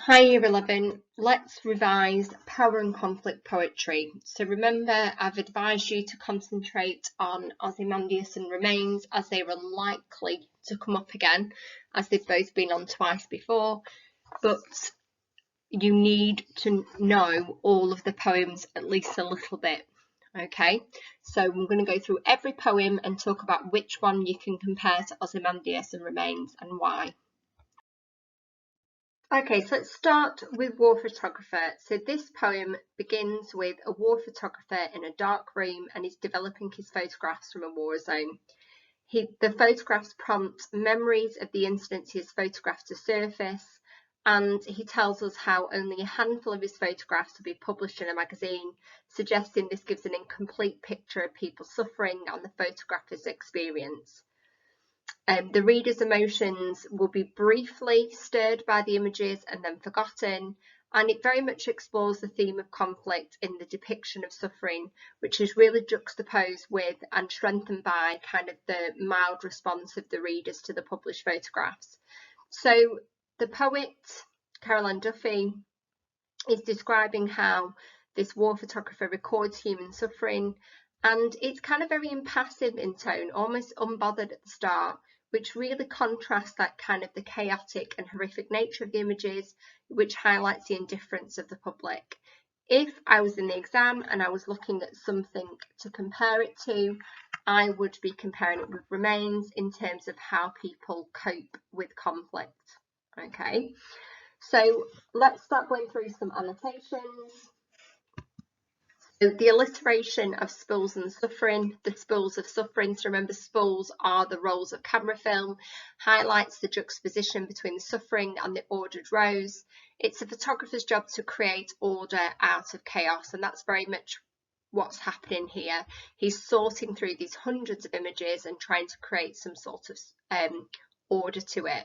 Hi Year 11, let's revise power and conflict poetry. So remember, I've advised you to concentrate on Ozymandias and Remains as they are unlikely to come up again, as they've both been on twice before, but you need to know all of the poems at least a little bit. Okay, so I'm going to go through every poem and talk about which one you can compare to Ozymandias and Remains and why. Okay, so let's start with War Photographer. So this poem begins with a war photographer in a dark room and he's developing his photographs from a war zone. The photographs prompt memories of the incidents he has photographed to surface, and he tells us how only a handful of his photographs will be published in a magazine, suggesting this gives an incomplete picture of people suffering and the photographer's experience. The reader's emotions will be briefly stirred by the images and then forgotten, and it very much explores the theme of conflict in the depiction of suffering, which is really juxtaposed with and strengthened by kind of the mild response of the readers to the published photographs. So the poet, Caroline Duffy, is describing how this war photographer records human suffering, and it's kind of very impassive in tone, almost unbothered at the start, which really contrasts that kind of the chaotic and horrific nature of the images, which highlights the indifference of the public. If I was in the exam and I was looking at something to compare it to, I would be comparing it with Remains in terms of how people cope with conflict. Okay, so let's start going through some annotations. So the alliteration of spools and suffering, the spools of suffering, so remember spools are the rolls of camera film, highlights the juxtaposition between the suffering and the ordered rows. It's a photographer's job to create order out of chaos, and that's very much what's happening here. He's sorting through these hundreds of images and trying to create some sort of order to it.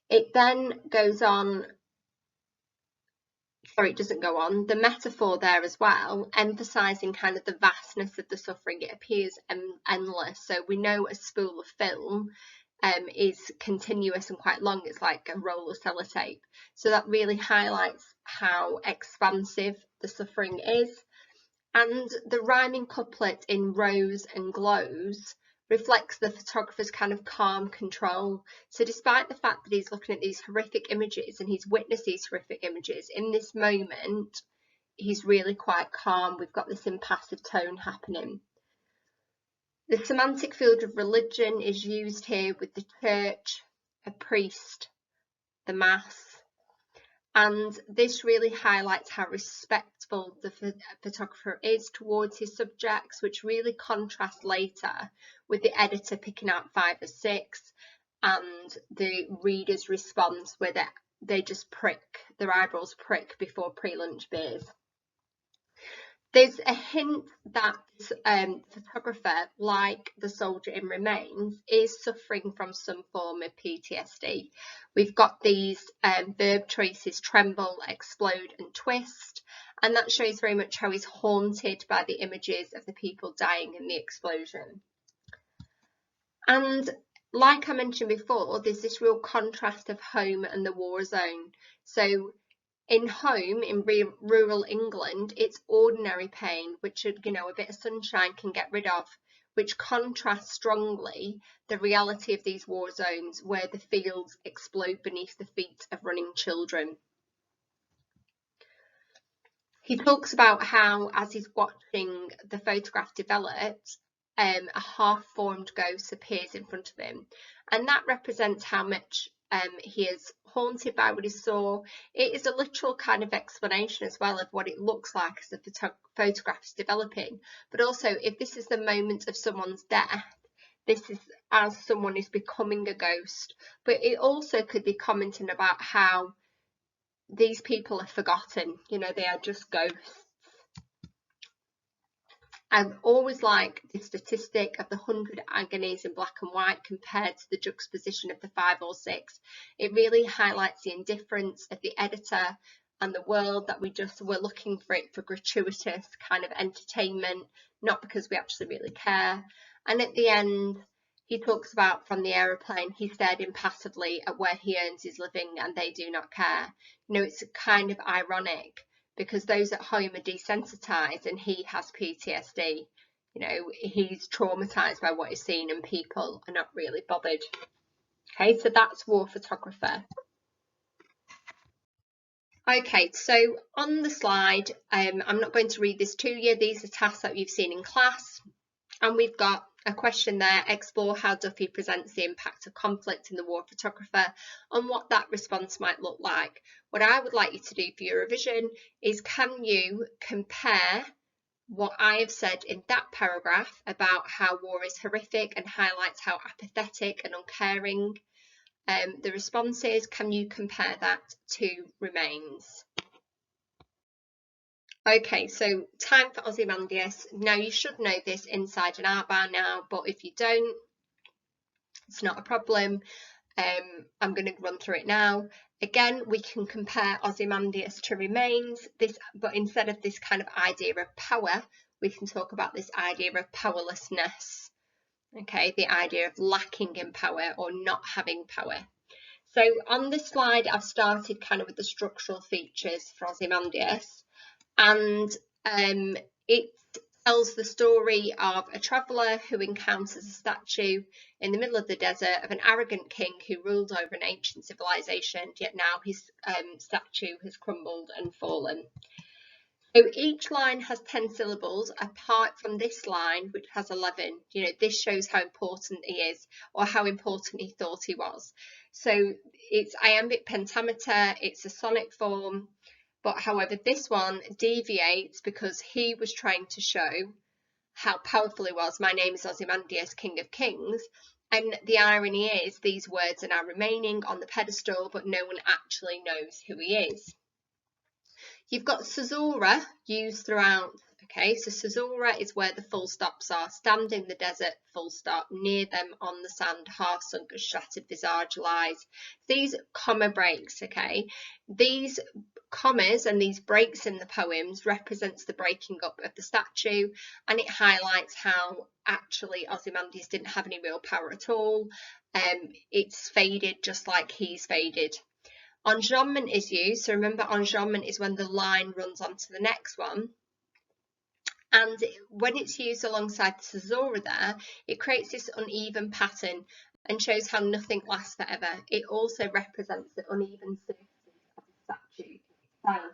It then goes on. Sorry, it doesn't go on. The metaphor there as well, emphasising kind of the vastness of the suffering. It appears endless. So we know a spool of film is continuous and quite long. It's like a roll of sellotape. So that really highlights how expansive the suffering is. And the rhyming couplet in rows and glows reflects the photographer's kind of calm control. So despite the fact that he's looking at these horrific images and he's witnessed these horrific images, in this moment, he's really quite calm. We've got this impassive tone happening. The semantic field of religion is used here with the church, a priest, the mass. And this really highlights how respectful the photographer is towards his subjects, which really contrasts later with the editor picking out 5 or 6 and the reader's response where they just prick, their eyebrows prick before pre-lunch beers. There's a hint that photographer, like the soldier in Remains, is suffering from some form of PTSD. We've got these verb traces: tremble, explode and twist, and that shows very much how he's haunted by the images of the people dying in the explosion. And like I mentioned before, there's this real contrast of home and the war zone. So in home, in rural England, it's ordinary pain, which a bit of sunshine can get rid of, which contrasts strongly the reality of these war zones where the fields explode beneath the feet of running children. He talks about how, as he's watching the photograph develop, a half-formed ghost appears in front of him, and that represents how much he is haunted by what he saw. It is a literal kind of explanation as well of what it looks like as the photograph is developing, but also if this is the moment of someone's death, this is as someone is becoming a ghost. But it also could be commenting about how these people are forgotten, they are just ghosts. I've always liked the statistic of the 100 agonies in black and white compared to the juxtaposition of the 5 or 6. It really highlights the indifference of the editor and the world, that we're looking for it for gratuitous kind of entertainment, not because we actually really care. And at the end, he talks about from the aeroplane, he stared impassively at where he earns his living and they do not care. You know, it's kind of ironic because those at home are desensitized and he has PTSD. You know, he's traumatized by what he's seen and people are not really bothered. Okay, so that's war photographer. Okay, so on the slide, I'm not going to read this to you. These are tasks that you've seen in class. And we've got a question there: explore how Duffy presents the impact of conflict in the war photographer and what that response might look like. What I would like you to do for your revision is, can you compare what I have said in that paragraph about how war is horrific and highlights how apathetic and uncaring the response is? Can you compare that to Remains? Okay, so time for Ozymandias. Now, you should know this inside and out by now, but if you don't, it's not a problem. I'm going to run through it now. Again, we can compare Ozymandias to Remains, but instead of this kind of idea of power, we can talk about this idea of powerlessness. Okay, the idea of lacking in power or not having power. So on this slide, I've started kind of with the structural features for Ozymandias. And it tells the story of a traveller who encounters a statue in the middle of the desert of an arrogant king who ruled over an ancient civilization, yet now his statue has crumbled and fallen. So each line has 10 syllables, apart from this line, which has 11. You know, this shows how important he is, or how important he thought he was. So it's iambic pentameter, it's a sonic form. But however, this one deviates because he was trying to show how powerful he was. My name is Ozymandias, King of Kings. And the irony is these words are now remaining on the pedestal, but no one actually knows who he is. You've got caesura used throughout. Okay, so caesura is where the full stops are. Stand in the desert, full stop. Near them on the sand, half sunk, a shattered visage lies. These comma breaks, okay? These commas and these breaks in the poems represents the breaking up of the statue, and it highlights how actually Ozymandias didn't have any real power at all. It's faded just like he's faded. Enjambment is used, so remember enjambment is when the line runs on to the next one. And when it's used alongside the caesura there, it creates this uneven pattern and shows how nothing lasts forever. It also represents the uneven surfaces of the statue itself.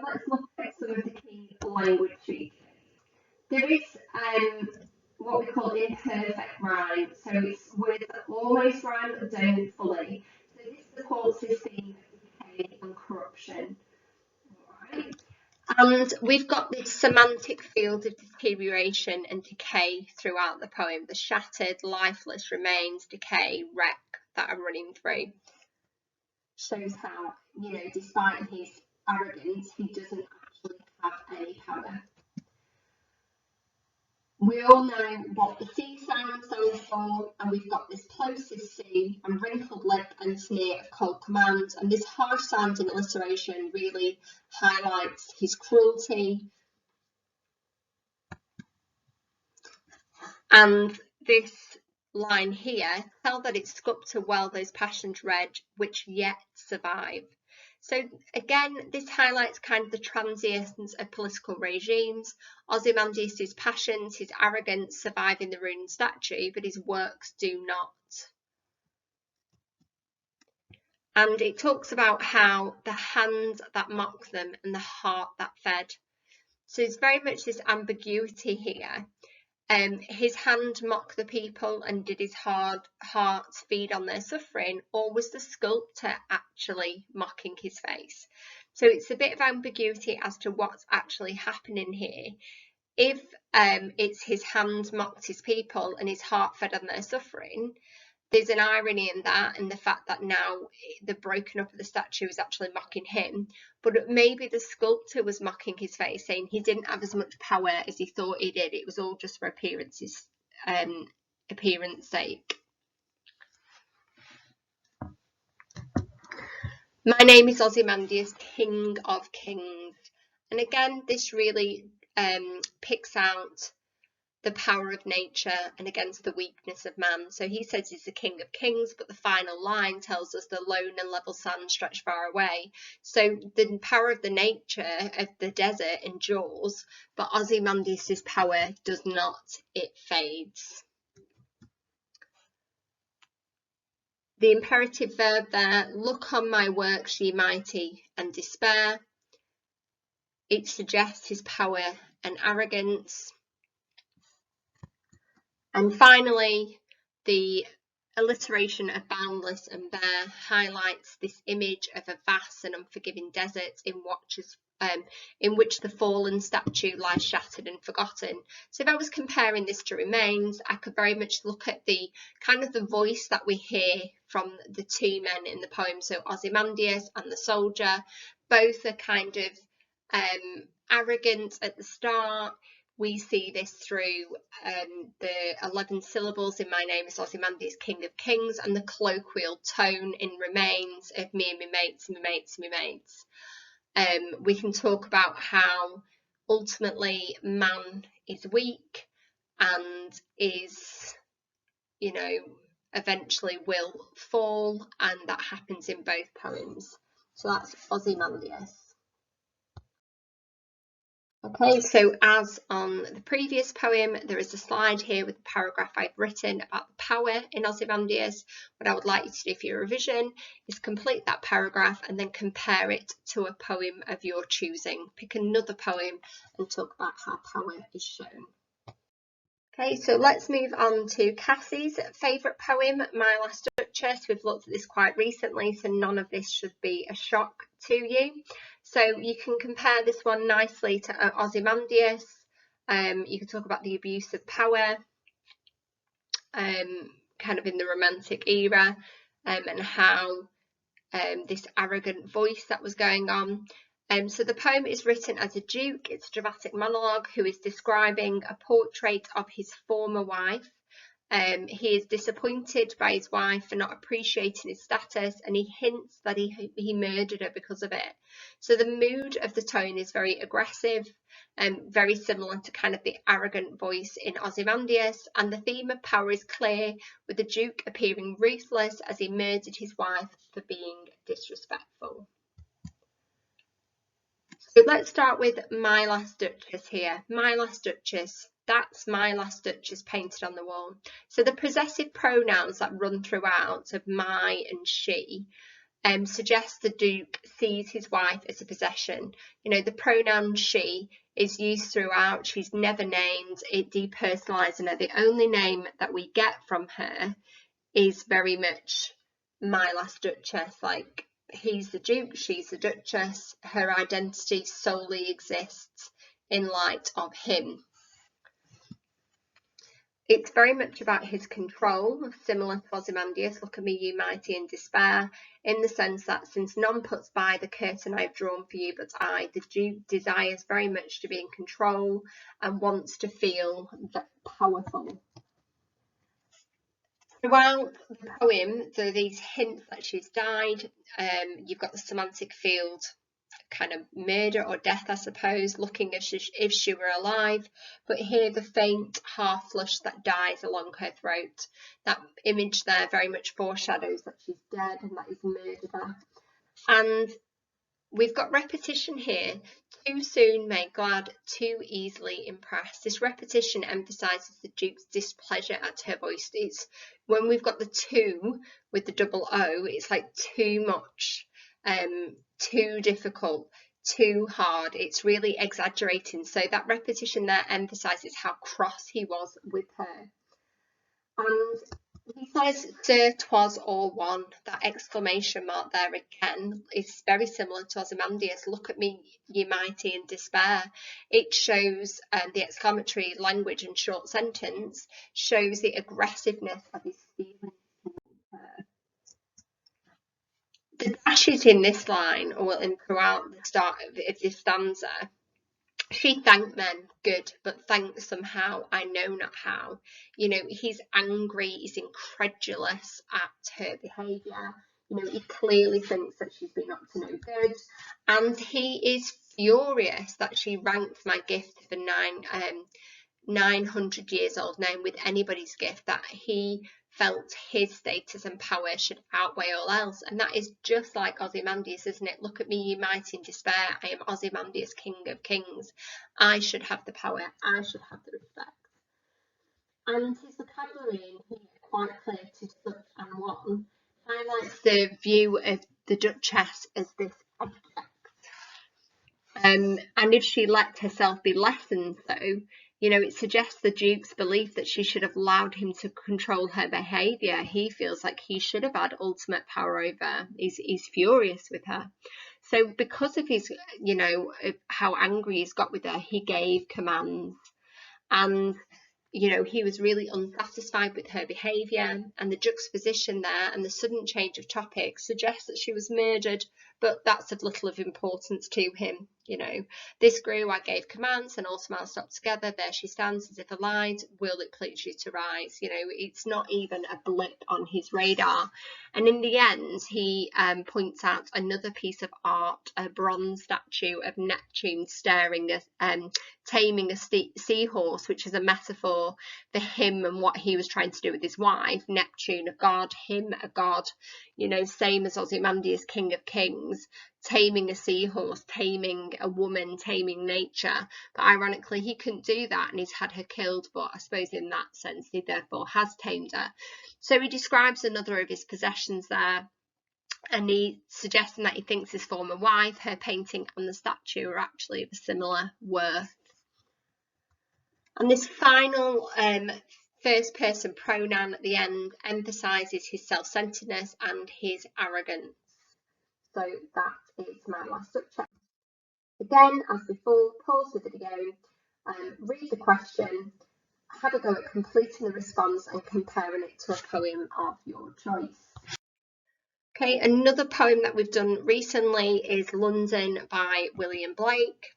Let's look at some of the key language features. There is what we call imperfect rhyme, so it's words that almost rhyme but don't fully. So this supports this theme of decay and corruption. Right. And we've got this semantic field of deterioration and decay throughout the poem. The shattered, lifeless remains, decay, wreck that are running through. Shows how, you know, despite his arrogance, he doesn't actually have any power. We all know what the sea sound stands for, and we've got this plosive sea and wrinkled lip and sneer of cold command, and this harsh sound in alliteration really highlights his cruelty. And this line here, tell that it's sculptor well those passions red which yet survive. So again, this highlights kind of the transience of political regimes. Ozymandias' passions, his arrogance survive in the ruined statue, but his works do not. And it talks about how the hand that mocked them and the heart that fed. So it's very much this ambiguity here. His hand mocked the people and did his heart feed on their suffering, or was the sculptor actually mocking his face? So it's a bit of ambiguity as to what's actually happening here. If it's his hand mocked his people and his heart fed on their suffering, there's an irony in that, and the fact that now the broken up of the statue is actually mocking him. But maybe the sculptor was mocking his face, saying he didn't have as much power as he thought he did. It was all just for appearance sake. My name is Ozymandias, King of Kings. And again, this really picks out the power of nature and against the weakness of man. So he says he's the king of kings, but the final line tells us the lone and level sands stretch far away. So the power of the nature of the desert endures, but Ozymandias' power does not, it fades. The imperative verb there, look on my works, ye mighty, and despair. It suggests his power and arrogance. And finally, the alliteration of boundless and bare highlights this image of a vast and unforgiving desert in which the fallen statue lies shattered and forgotten. So if I was comparing this to Remains, I could very much look at the kind of the voice that we hear from the two men in the poem. So Ozymandias and the soldier, both are kind of arrogant at the start. We see this through the 11 syllables in My Name is Ozymandias, King of Kings, and the colloquial tone in Remains of me and me mates, me mates, me mates. We can talk about how ultimately man is weak and is, you know, eventually will fall, and that happens in both poems. So that's Ozymandias. Okay, so as on the previous poem, there is a slide here with the paragraph I've written about the power in Ozymandias. What I would like you to do for your revision is complete that paragraph and then compare it to a poem of your choosing. Pick another poem and talk about how power is shown. Okay, so let's move on to Cassie's favourite poem, My Last Duchess. We've looked at this quite recently, so none of this should be a shock to you. So you can compare this one nicely to Ozymandias. You can talk about the abuse of power, kind of in the Romantic era, and how this arrogant voice that was going on. So the poem is written as a duke. It's a dramatic monologue who is describing a portrait of his former wife. He is disappointed by his wife for not appreciating his status, and he hints that he murdered her because of it. So the mood of the tone is very aggressive and very similar to kind of the arrogant voice in Ozymandias, and the theme of power is clear, with the duke appearing ruthless as he murdered his wife for being disrespectful. So let's start with My Last Duchess here. My Last Duchess, that's My Last Duchess painted on the wall. So the possessive pronouns that run throughout of my and she suggest the Duke sees his wife as a possession. You know, the pronoun she is used throughout. She's never named. It depersonalizing her. The only name that we get from her is very much My Last Duchess, like he's the Duke, she's the Duchess. Her identity solely exists in light of him. It's very much about his control, similar to Ozymandias, look at me, you mighty, in despair, in the sense that since none puts by the curtain I've drawn for you but I, the Duke desires very much to be in control and wants to feel powerful. Throughout the poem, there are these hints that she's died. You've got the semantic field, kind of murder or death, I suppose, looking as if she were alive. But here, the faint half flush that dies along her throat. That image there very much foreshadows that she's dead and that he's murdered her. And we've got repetition here. Too soon made glad, too easily impressed. This repetition emphasises the Duke's displeasure at her voice. It's when we've got the two with the double O, it's like too much, too difficult, too hard. It's really exaggerating. So that repetition there emphasises how cross he was with her. And he says, Sir, 'twas all one. That exclamation mark there again is very similar to Ozymandias. Look at me, ye mighty, in despair. It shows the exclamatory language and short sentence shows the aggressiveness of his feelings towards her. The dashes in this line, or throughout the start of this stanza, she thanked men, good, but thanked somehow, I know not how. You know, he's angry, he's incredulous at her behaviour. You know, he clearly thinks that she's been up to no good. And he is furious that she ranked my gift for 900 years old now, with anybody's gift, that he felt his status and power should outweigh all else. And that is just like Ozymandias, isn't it? Look at me, you mighty in despair. I am Ozymandias, king of kings. I should have the power. I should have the respect. And his vocabulary in here, quite clear to such an one, highlights the view of the Duchess as this object. And if she let herself be lessoned, though, you know, it suggests the Duke's belief that she should have allowed him to control her behaviour. He feels like he should have had ultimate power over her. He's furious with her. So because of his, you know, how angry he's got with her, he gave commands. And, you know, he was really unsatisfied with her behaviour, and the juxtaposition there and the sudden change of topic suggests that she was murdered, but that's of little of importance to him. You know, this grew, I gave commands, and all smiles stopped together. There she stands as if alive. Will it please you to rise? You know, it's not even a blip on his radar. And in the end, he points out another piece of art, a bronze statue of Neptune staring at taming a seahorse, which is a metaphor for him and what he was trying to do with his wife. Neptune, a god, him, a god, you know, same as Ozymandias, king of kings, taming a seahorse, taming a woman, taming nature. But ironically, he couldn't do that, and he's had her killed, but I suppose in that sense he therefore has tamed her. So he describes another of his possessions there, and he suggesting that he thinks his former wife, her painting and the statue are actually of a similar worth. And this final first person pronoun at the end emphasises his self-centeredness and his arrogance. So that is my last subject. Again, as before, pause the video, read the question, have a go at completing the response and comparing it to a poem of your choice. Okay, another poem that we've done recently is London by William Blake.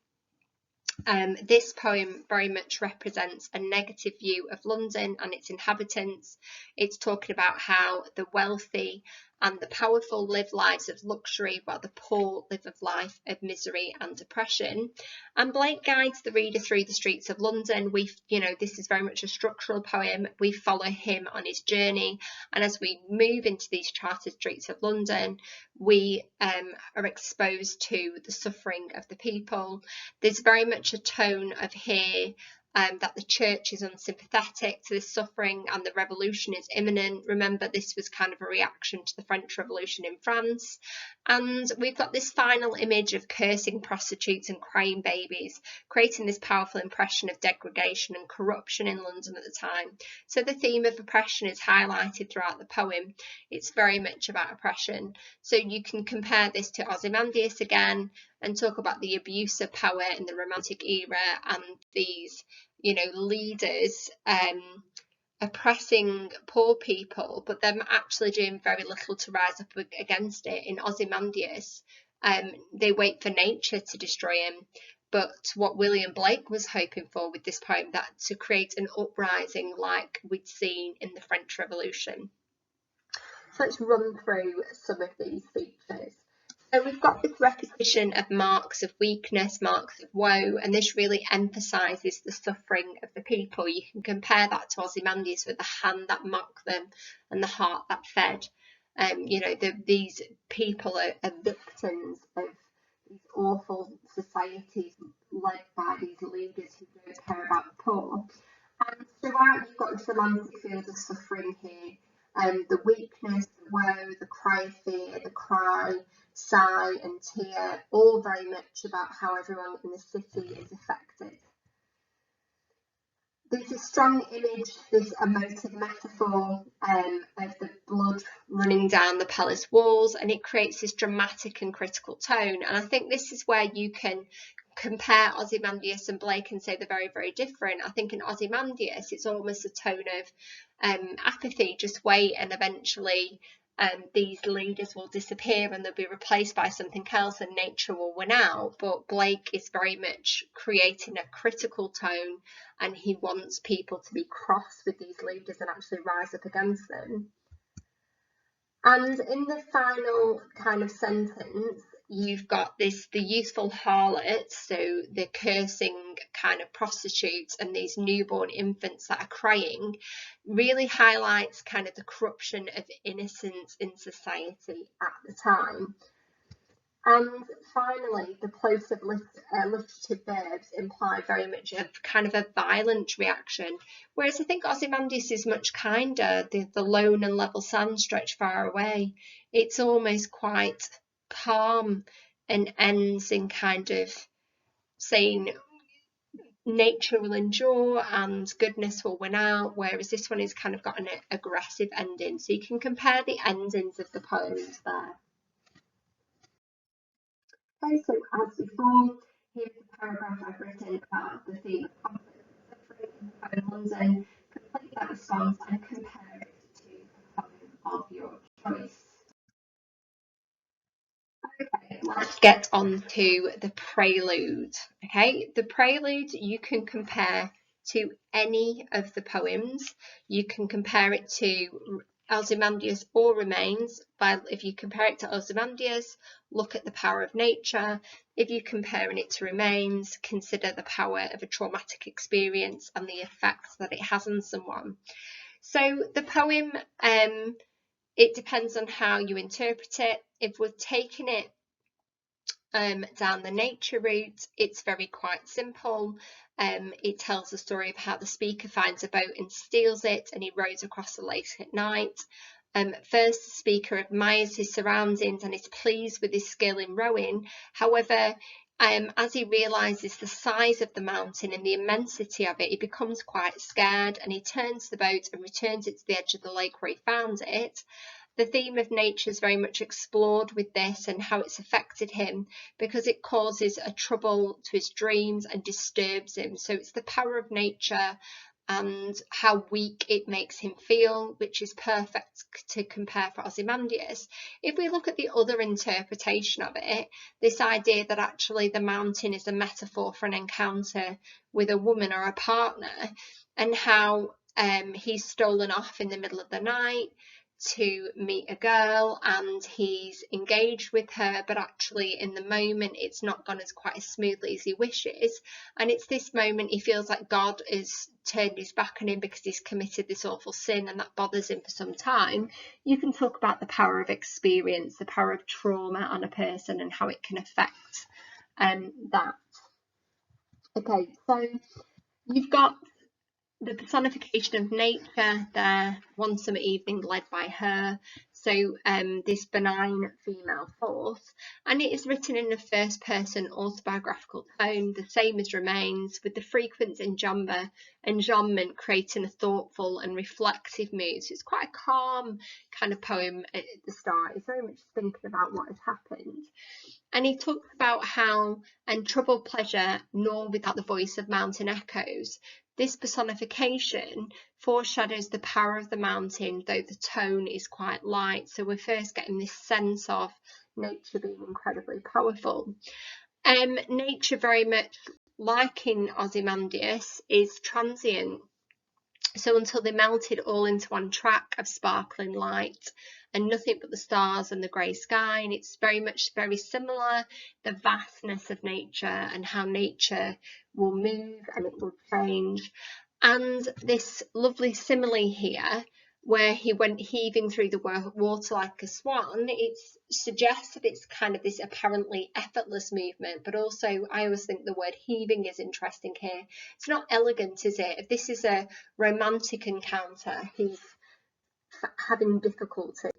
This poem very much represents a negative view of London and its inhabitants. It's talking about how the wealthy and the powerful live lives of luxury while the poor live a life of misery and depression. And Blake guides the reader through the streets of London. This is very much a structural poem. We follow him on his journey, and as we move into these charted streets of London, we are exposed to the suffering of the people. There's very much a tone of here that the church is unsympathetic to this suffering and the revolution is imminent. Remember, this was kind of a reaction to the French Revolution in France. And we've got this final image of cursing prostitutes and crying babies, creating this powerful impression of degradation and corruption in London at the time. So the theme of oppression is highlighted throughout the poem. It's very much about oppression. So you can compare this to Ozymandias again and talk about the abuse of power in the Romantic era and these, leaders oppressing poor people, but them actually doing very little to rise up against it. In Ozymandias, they wait for nature to destroy him. But what William Blake was hoping for with this poem, that to create an uprising like we'd seen in the French Revolution. So let's run through some of these features. So we've got this repetition of marks of weakness, marks of woe, and this really emphasises the suffering of the people. You can compare that to Ozymandias with the hand that mocked them and the heart that fed. These people are victims of these awful societies led by these leaders who don't care about the poor. And throughout, you've got this romantic field of suffering here. The weakness, the woe, the cry of fear, the cry, sigh and tear, all very much about how everyone in the city is affected. There's a strong image, this emotive metaphor of the blood running down the palace walls, and it creates this dramatic and critical tone. And I think this is where you can compare Ozymandias and Blake and say they're very, very different. I think in Ozymandias, it's almost a tone of apathy, just wait, and eventually these leaders will disappear and they'll be replaced by something else and nature will win out. But Blake is very much creating a critical tone, and he wants people to be cross with these leaders and actually rise up against them. And in the final kind of sentence, you've got the youthful harlots, so the cursing kind of prostitutes and these newborn infants that are crying, really highlights kind of the corruption of innocence in society at the time. And finally, the plosive alliterative verbs imply very much of kind of a violent reaction, whereas I think Ozymandias is much kinder. The lone and level sand stretch far away. It's almost quite calm and ends in kind of saying nature will endure and goodness will win out, whereas this one has kind of got an aggressive ending. So you can compare the endings of the poems there. Okay, so as before, here's the paragraph I've written about the theme of conflict and suffering in the poem London. Complete that response and compare it to a poem of your choice. Okay, let's get on to the Prelude. Okay, the Prelude you can compare to any of the poems. You can compare it to Ozymandias or Remains. If you compare it to Ozymandias, look at the power of nature. If you're comparing it to Remains, consider the power of a traumatic experience and the effects that it has on someone. So the poem, it depends on how you interpret it. If we're taking it down the nature route, it's very quite simple. It tells the story of how the speaker finds a boat and steals it, and he rows across the lake at night. First, the speaker admires his surroundings and is pleased with his skill in rowing. However, as he realises the size of the mountain and the immensity of it, he becomes quite scared, and he turns the boat and returns it to the edge of the lake where he found it. The theme of nature is very much explored with this and how it's affected him, because it causes a trouble to his dreams and disturbs him. So it's the power of nature and how weak it makes him feel, which is perfect to compare for Ozymandias. If we look at the other interpretation of it, this idea that actually the mountain is a metaphor for an encounter with a woman or a partner, and how he's stolen off in the middle of the night to meet a girl and he's engaged with her, but actually in the moment it's not gone as quite as smoothly as he wishes, and it's this moment he feels like God has turned his back on him because he's committed this awful sin, and that bothers him for some time. You can talk about the power of experience, the power of trauma on a person and how it can affect that. Okay, so you've got the personification of nature there, one summer evening led by her. So this benign female force, and it is written in a first person autobiographical tone, the same as Remains, with the frequent enjambment creating a thoughtful and reflective mood. So it's quite a calm kind of poem at the start. It's very much thinking about what has happened. And he talks about how untroubled pleasure, nor without the voice of mountain echoes. This personification foreshadows the power of the mountain, though the tone is quite light. So we're first getting this sense of nature being incredibly powerful. Nature, very much like in Ozymandias, is transient. So until they melted all into one track of sparkling light and nothing but the stars and the grey sky. And it's very similar, the vastness of nature and how nature will move and it will change. And this lovely simile here, where he went heaving through the water like a swan, it suggests that it's kind of this apparently effortless movement, but also I always think the word heaving is interesting here. It's not elegant, is it? If this is a romantic encounter, he's having difficulty.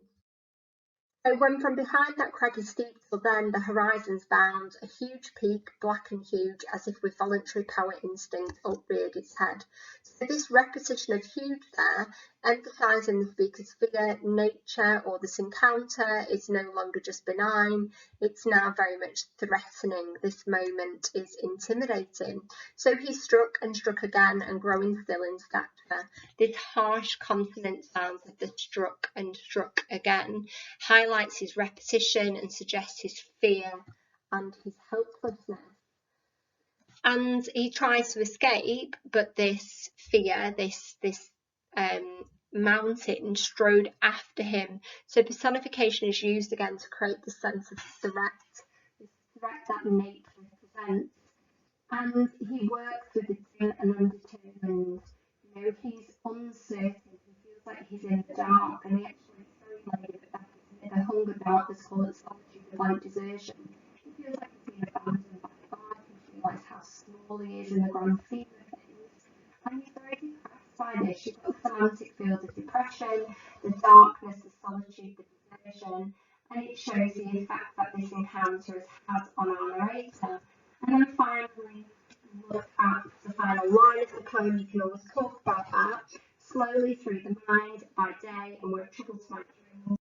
So when from behind that craggy steep till then the horizon's bound, a huge peak, black and huge, as if with voluntary power instinct, upreared its head. So this repetition of huge there, emphasising the speaker's fear, nature, or this encounter is no longer just benign, it's now very much threatening. This moment is intimidating. So he struck and struck again, and growing still in stature. This harsh consonant sounds of the struck and struck again highlights his repetition and suggests his fear and his helplessness. And he tries to escape, but this fear, this mountain strode after him. So personification is used again to create the sense of threat threat that nature presents. And he works with the dim and undetermined. You know, he's uncertain. He feels like he's in the dark, and he actually, it's very laid back, isn't it? The hunger darkness, call it solitude of like desertion. He feels like he's been abandoned by God. He realises how small he is in the grand scheme of things. And he's very depressed by this. You've got the semantic field of depression, the darkness, the solitude, the desertion, and it shows the effect that this encounter has had on our narrator. And then finally, look at the final line of the poem. You can always talk about that. Slowly through the mind by day, and we're troubled to my dreams.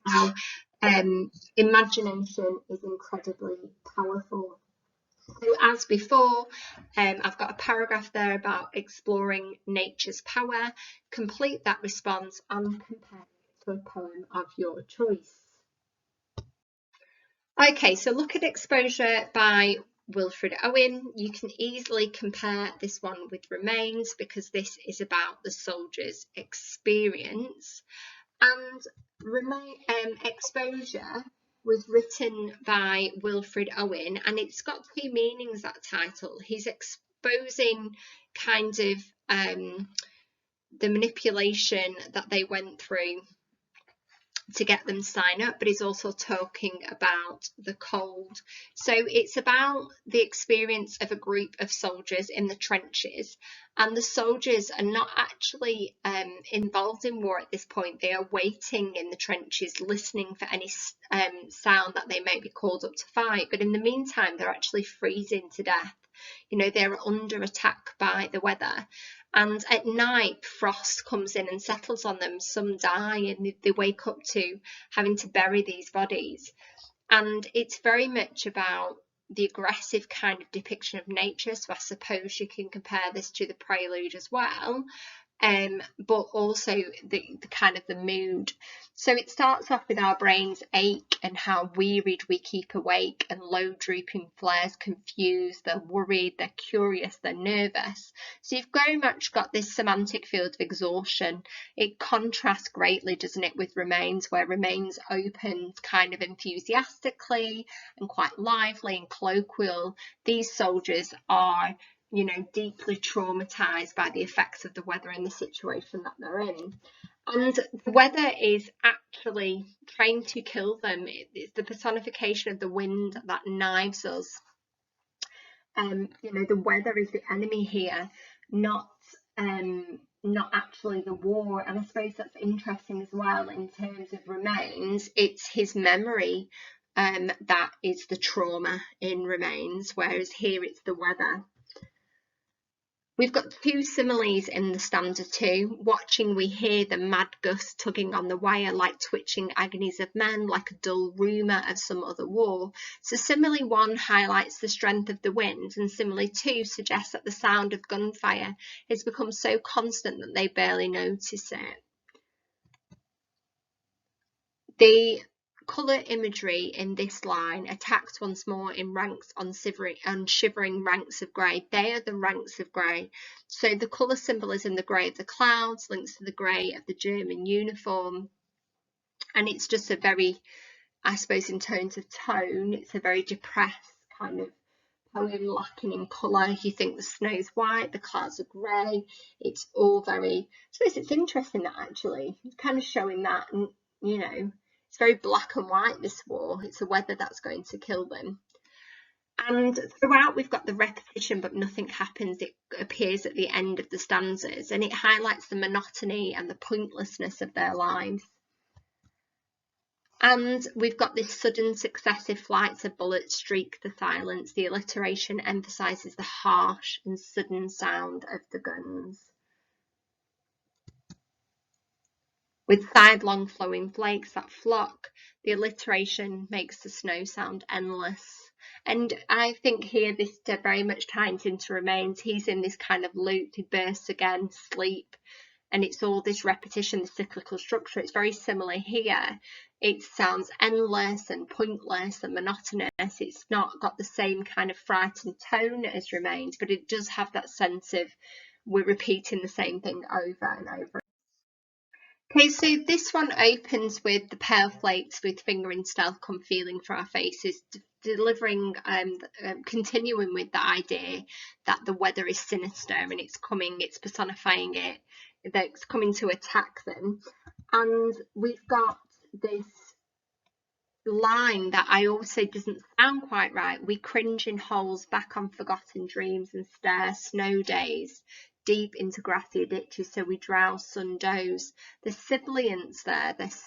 How imagination is incredibly powerful. So as before, I've got a paragraph there about exploring nature's power. Complete that response and compare it to a poem of your choice. Okay, so look at Exposure by Wilfred Owen. You can easily compare this one with Remains because this is about the soldier's experience. And Exposure was written by Wilfred Owen, and it's got two meanings, that title. He's exposing kind of the manipulation that they went through to get them to sign up, but he's also talking about the cold. So it's about the experience of a group of soldiers in the trenches, and the soldiers are not actually involved in war at this point. They are waiting in the trenches, listening for any sound that they may be called up to fight, but in the meantime they're actually freezing to death. You know, they're under attack by the weather. And at night, frost comes in and settles on them. Some die, and they wake up to having to bury these bodies. And it's very much about the aggressive kind of depiction of nature. So I suppose you can compare this to the Prelude as well. But also the kind of the mood. So it starts off with our brains ache and how wearied we keep awake, and low drooping flares confused, they're worried, they're curious, they're nervous. So you've very much got this semantic field of exhaustion. It contrasts greatly, doesn't it, with Remains, where Remains opens kind of enthusiastically and quite lively and colloquial. These soldiers are, you know, deeply traumatized by the effects of the weather and the situation that they're in. And the weather is actually trying to kill them. It's the personification of the wind that knives us. You know, the weather is the enemy here, not actually the war. And I suppose that's interesting as well in terms of Remains. It's his memory that is the trauma in Remains, whereas here it's the weather. We've got two similes in the stanza 2. Watching, we hear the mad gust tugging on the wire, like twitching agonies of men, like a dull rumour of some other war. So simile 1 highlights the strength of the wind, and simile 2 suggests that the sound of gunfire has become so constant that they barely notice it. The colour imagery in this line attacks once more in ranks on shivering ranks of grey. They are the ranks of grey. So the colour symbolism, the grey of the clouds, links to the grey of the German uniform. And it's just a very, I suppose in terms of tone, it's a very depressed kind of poem, lacking in colour. You think the snow's white, the clouds are grey. It's all very, I suppose it's interesting that actually, kind of showing that, and you know, it's very black and white, this war. It's the weather that's going to kill them. And throughout we've got the repetition, but nothing happens. It appears at the end of the stanzas, and it highlights the monotony and the pointlessness of their lives. And we've got this sudden successive flights of bullets streak the silence. The alliteration emphasises the harsh and sudden sound of the guns. With sidelong flowing flakes that flock, the alliteration makes the snow sound endless. And I think here this very much ties into Remains. He's in this kind of loop, he bursts again, sleep, and it's all this repetition, the cyclical structure. It's very similar here. It sounds endless and pointless and monotonous. It's not got the same kind of frightened tone as Remains, but it does have that sense of we're repeating the same thing over and over. Okay, so this one opens with the pale flakes with finger in stealth come feeling for our faces, delivering, continuing with the idea that the weather is sinister and it's coming, it's personifying it, that it's coming to attack them. And we've got this line that I always say doesn't sound quite right. We cringe in holes back on forgotten dreams and stare snow days deep into grassy ditches, so we drowse sun doze. The sibilance there, this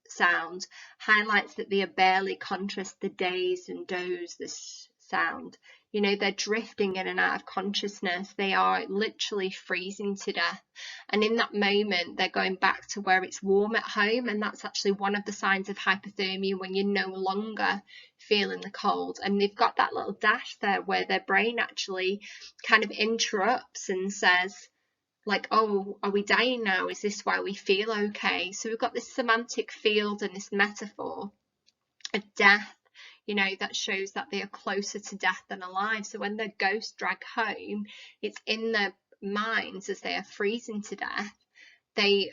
sound, highlights that they are barely conscious, the days and doze, this sound. You know, they're drifting in and out of consciousness. They are literally freezing to death. And in that moment, they're going back to where it's warm at home. And that's actually one of the signs of hypothermia, when you're no longer feeling the cold. And they've got that little dash there where their brain actually kind of interrupts and says, like, oh, are we dying now? Is this why we feel okay? So we've got this semantic field and this metaphor of death, you know, that shows that they are closer to death than alive. So when their ghosts drag home, it's in their minds as they are freezing to death. The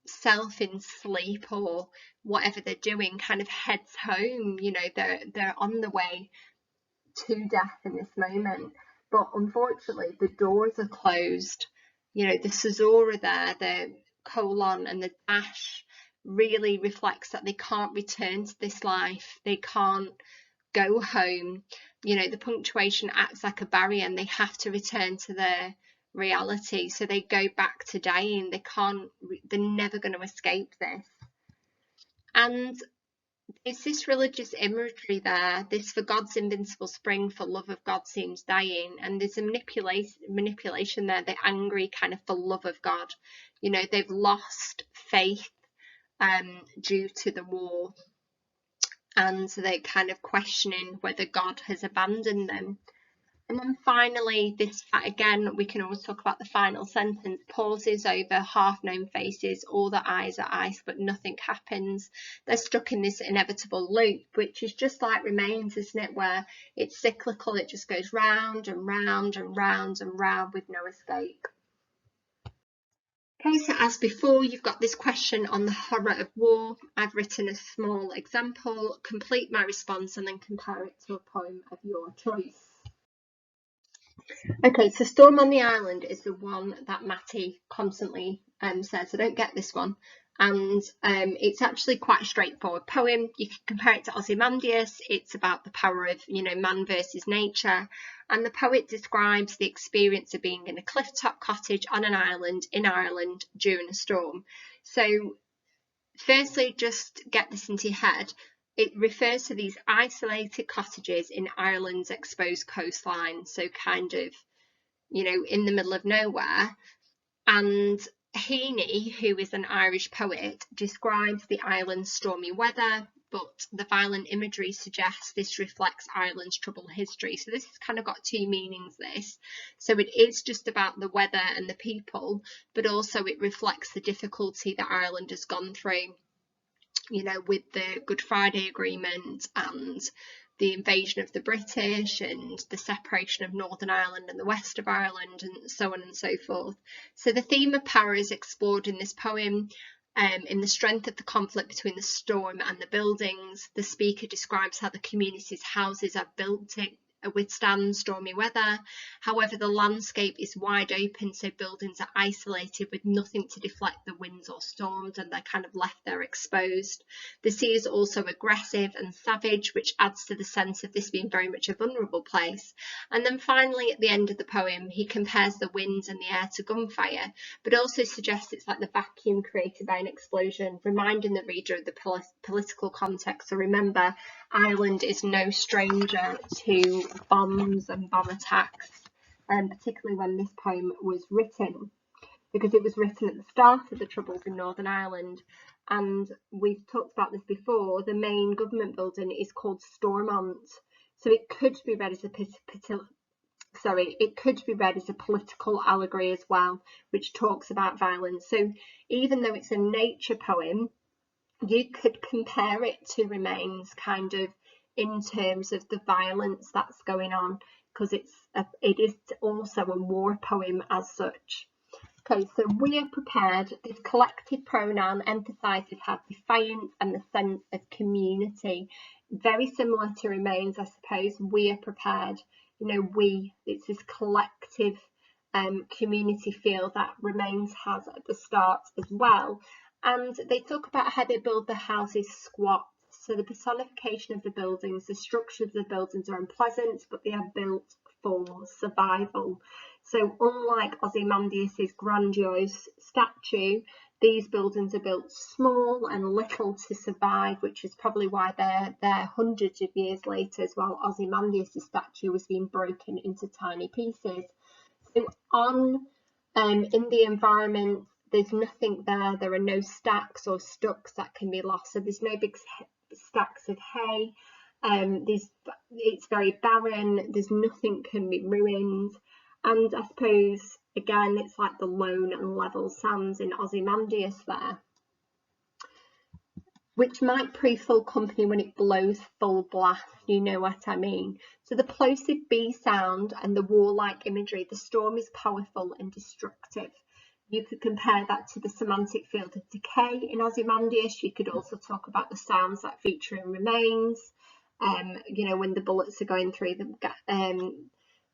self in sleep or whatever they're doing kind of heads home. You know, they're on the way to death in this moment. But unfortunately, the doors are closed. You know, the caesura there, the colon and the dash really reflects that they can't return to this life. They can't go home. You know, the punctuation acts like a barrier and they have to return to their reality. So they go back to dying. They're never going to escape this. And it's this religious imagery there, this for God's invincible spring, for love of God seems dying, and there's a manipulation there, the angry kind of for love of God. You know, they've lost faith due to the war, and they're kind of questioning whether God has abandoned them. And then finally, this, again, we can always talk about the final sentence, pauses over half-known faces, all the eyes are ice, but nothing happens. They're stuck in this inevitable loop, which is just like Remains, isn't it, where it's cyclical, it just goes round and round and round and round with no escape. Okay, so as before, you've got this question on the horror of war. I've written a small example, complete my response, and then compare it to a poem of your choice. Okay, so Storm on the Island is the one that Matty constantly says. I don't get this one. And it's actually quite a straightforward poem. You can compare it to Ozymandias. It's about the power of, you know, man versus nature. And the poet describes the experience of being in a cliff-top cottage on an island in Ireland during a storm. So firstly, just get this into your head. It refers to these isolated cottages in Ireland's exposed coastline. So kind of, you know, in the middle of nowhere. And Heaney, who is an Irish poet, describes the island's stormy weather, but the violent imagery suggests this reflects Ireland's troubled history. So this has kind of got two meanings, this. So it is just about the weather and the people, but also it reflects the difficulty that Ireland has gone through, you know, with the Good Friday Agreement and the invasion of the British and the separation of Northern Ireland and the west of Ireland and so on and so forth. So the theme of power is explored in this poem. In the strength of the conflict between the storm and the buildings, the speaker describes how the community's houses are built to withstand stormy weather. However, the landscape is wide open, so buildings are isolated with nothing to deflect the winds or storms, and they're kind of left there exposed. The sea is also aggressive and savage, which adds to the sense of this being very much a vulnerable place. And then finally, at the end of the poem, he compares the winds and the air to gunfire, but also suggests it's like the vacuum created by an explosion, reminding the reader of the political context. So remember, Ireland is no stranger to bombs and bomb attacks, particularly when this poem was written, because it was written at the start of the Troubles in Northern Ireland. And we've talked about this before. The main government building is called Stormont, so it could be read as a political allegory as well, which talks about violence. So even though it's a nature poem, you could compare it to Remains, kind of in terms of the violence that's going on, because it is also a war poem as such. Okay, so we are prepared. This collective pronoun emphasises how defiance and the sense of community. Very similar to remains, I suppose. We are prepared. You know, we, it's this collective community feel that remains has at the start as well. And they talk about how they build the houses squat. So the personification of the buildings, the structure of the buildings are unpleasant, but they are built for survival. So unlike Ozymandias' grandiose statue, these buildings are built small and little to survive, which is probably why they're there hundreds of years later, as while Ozymandias' statue was being broken into tiny pieces. So on in the environment, there's nothing there. There are no stacks or stucks that can be lost. So there's no big stacks of hay. It's very barren. There's nothing can be ruined. And I suppose, again, it's like the lone and level sands in Ozymandias there, which might prove full company when it blows full blast, you know what I mean. So the plosive B sound and the warlike imagery, the storm is powerful and destructive. You could compare that to the semantic field of decay in Ozymandias. You could also talk about the sounds that feature in Remains. You know, when the bullets are going through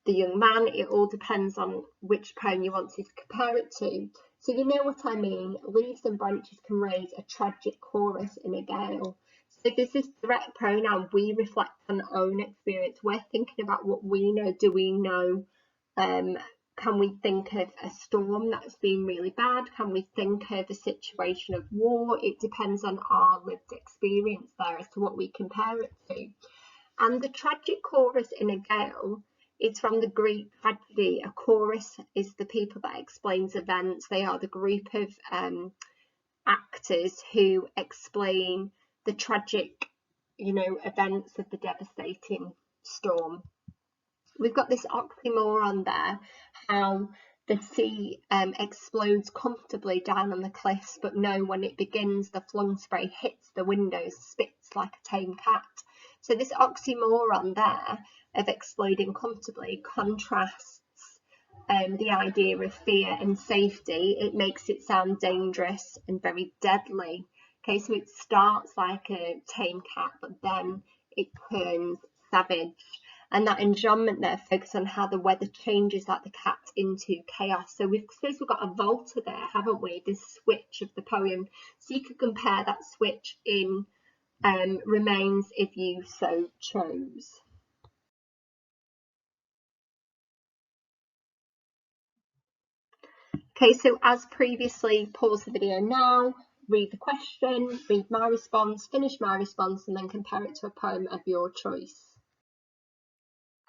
the young man, it all depends on which poem you want to compare it to. So you know what I mean. Leaves and branches can raise a tragic chorus in a gale. So there's this direct pronoun. We reflect on our own experience. We're thinking about what we know. Do we know? Can we think of a storm that's been really bad? Can we think of a situation of war? It depends on our lived experience there as to what we compare it to. And the tragic chorus in a gale, it's from the Greek tragedy. A chorus is the people that explains events. They are the group of actors who explain the tragic, you know, events of the devastating storm. We've got this oxymoron there, how the sea explodes comfortably down on the cliffs, but no, when it begins, the flung spray hits the windows, spits like a tame cat. So this oxymoron there of exploding comfortably contrasts the idea of fear and safety. It makes it sound dangerous and very deadly. Okay, so it starts like a tame cat, but then it turns savage. And that enjambment there focuses on how the weather changes like the cat into chaos. So we've got a volta there, haven't we? This switch of the poem. So you could compare that switch in Remains if you so chose. Okay, so as previously, pause the video now, read the question, read my response, finish my response, and then compare it to a poem of your choice.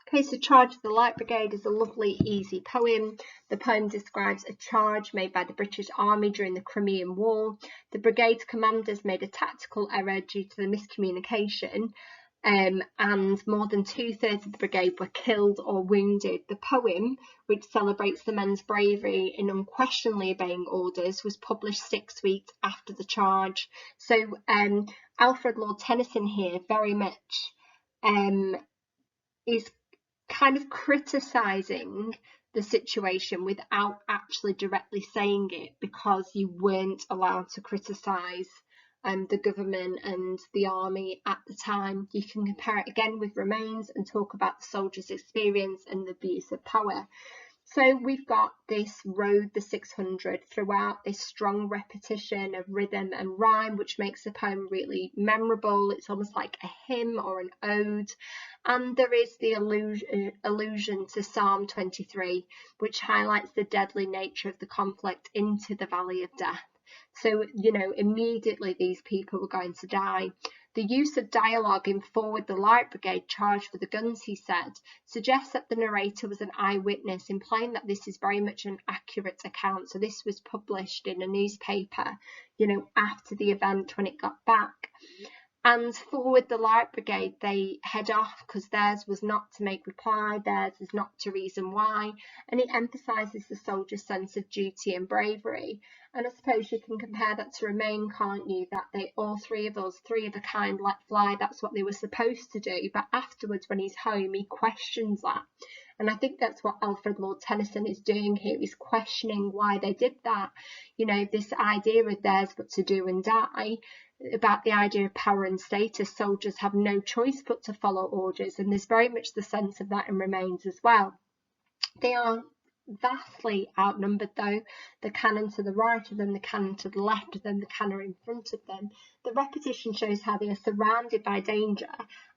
Okay, so Charge of the Light Brigade is a lovely, easy poem. The poem describes a charge made by the British Army during the Crimean War. The brigade's commanders made a tactical error due to the miscommunication, and more than 2/3 of the brigade were killed or wounded. The poem, which celebrates the men's bravery in unquestionably obeying orders, was published 6 weeks after the charge. So Alfred Lord Tennyson here very much is kind of criticising the situation without actually directly saying it, because you weren't allowed to criticise the government and the army at the time. You can compare it again with Remains and talk about the soldiers' experience and the abuse of power. So we've got this Road the 600 throughout, this strong repetition of rhythm and rhyme, which makes the poem really memorable. It's almost like a hymn or an ode. And there is the allusion to Psalm 23, which highlights the deadly nature of the conflict into the Valley of Death. So, you know, immediately these people were going to die. The use of dialogue in Forward the Light Brigade charged for the guns, he said, suggests that the narrator was an eyewitness, implying that this is very much an accurate account. So this was published in a newspaper, you know, after the event when it got back. And Forward the Light Brigade, they head off because theirs was not to make reply, theirs is not to reason why, and it emphasises the soldier's sense of duty and bravery. And I suppose you can compare that to Remain, can't you? That they, all three of us, three of a kind, let fly, that's what they were supposed to do. But afterwards, when he's home, he questions that. And I think that's what Alfred Lord Tennyson is doing here. He's questioning why they did that. You know, this idea of theirs but to do and die, about the idea of power and status. Soldiers have no choice but to follow orders, and there's very much the sense of that in Remains as well. They are vastly outnumbered though. The cannon to the right of them, the cannon to the left of them, the cannon in front of them. The repetition shows how they are surrounded by danger.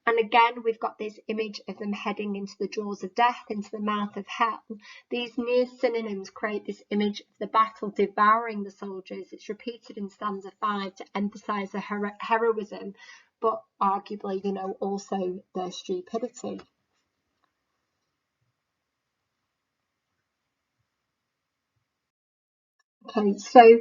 And again, we've got this image of them heading into the jaws of death, into the mouth of hell. These near synonyms create this image of the battle devouring the soldiers. It's repeated in stanza 5 to emphasise the heroism, but arguably, you know, also their stupidity. Okay, so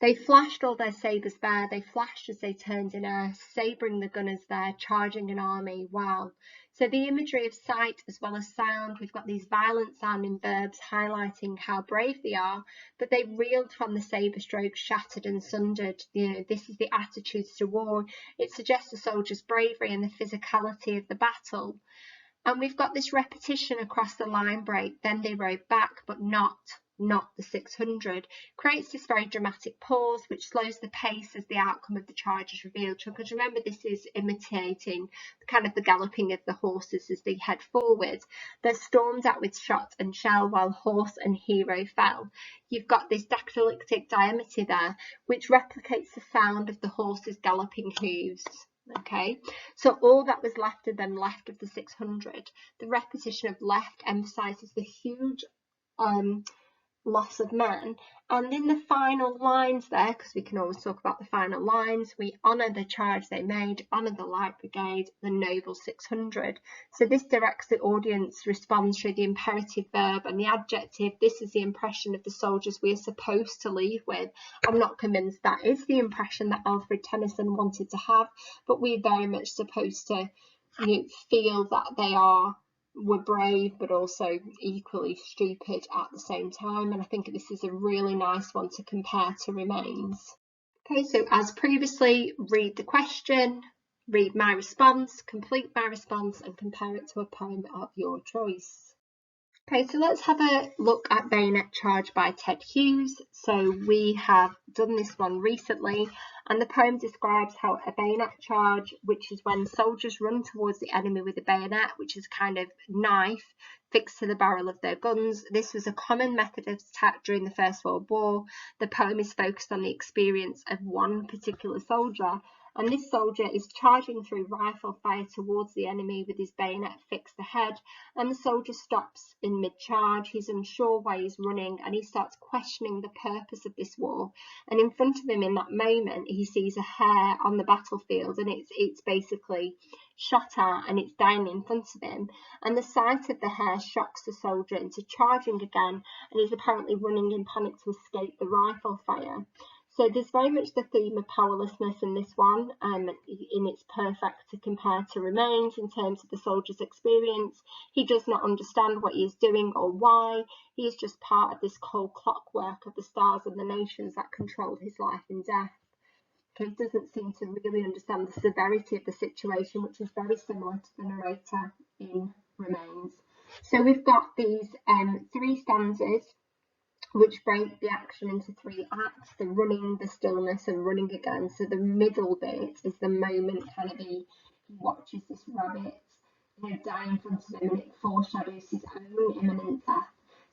they flashed all their sabres there, they flashed as they turned in air, sabring the gunners there, charging an army, wow. So the imagery of sight as well as sound, we've got these violent sounding verbs highlighting how brave they are, but they reeled from the sabre strokes, shattered and sundered. You know, this is the attitudes to war. It suggests the soldiers' bravery and the physicality of the battle. And we've got this repetition across the line break, then they rode back, but not the 600, creates this very dramatic pause which slows the pace as the outcome of the charge is revealed. Because remember, this is imitating kind of the galloping of the horses as they head forward. They're stormed at with shot and shell while horse and hero fell. You've got this dactylictic diameter there which replicates the sound of the horse's galloping hooves. Okay, so all that was left of them, left of the 600. The repetition of left emphasizes the huge loss of men. And in the final lines there, because we can always talk about the final lines, we honour the charge they made, honour the light brigade, the noble 600. So this directs the audience response through the imperative verb and the adjective. This is the impression of the soldiers we are supposed to leave with. I'm not convinced that is the impression that Alfred Tennyson wanted to have, but we're very much supposed to, you know, feel that they were brave but also equally stupid at the same time. And I think this is a really nice one to compare to Remains. Okay, so as previously, read the question, read my response, complete my response and compare it to a poem of your choice. Okay, so let's have a look at Bayonet Charge by Ted Hughes. So we have done this one recently, and the poem describes how a bayonet charge, which is when soldiers run towards the enemy with a bayonet, which is kind of knife fixed to the barrel of their guns. This was a common method of attack during the First World War. The poem is focused on the experience of one particular soldier, and this soldier is charging through rifle fire towards the enemy with his bayonet fixed ahead, and the soldier stops in mid-charge. He's unsure why he's running, and he starts questioning the purpose of this war. And in front of him in that moment, he sees a hare on the battlefield, and it's basically shot at and it's dying in front of him. And the sight of the hare shocks the soldier into charging again, and he's apparently running in panic to escape the rifle fire. So there's very much the theme of powerlessness in this one, and it's perfect to compare to Remains in terms of the soldier's experience. He does not understand what he is doing or why. He is just part of this cold clockwork of the stars and the nations that control his life and death. So he doesn't seem to really understand the severity of the situation, which is very similar to the narrator in Remains. So we've got these 3 stanzas which break the action into 3 acts: the running, the stillness, and running again. So the middle bit is the moment kind of he watches this rabbit, you know, die in front of him, and it foreshadows his own imminent death.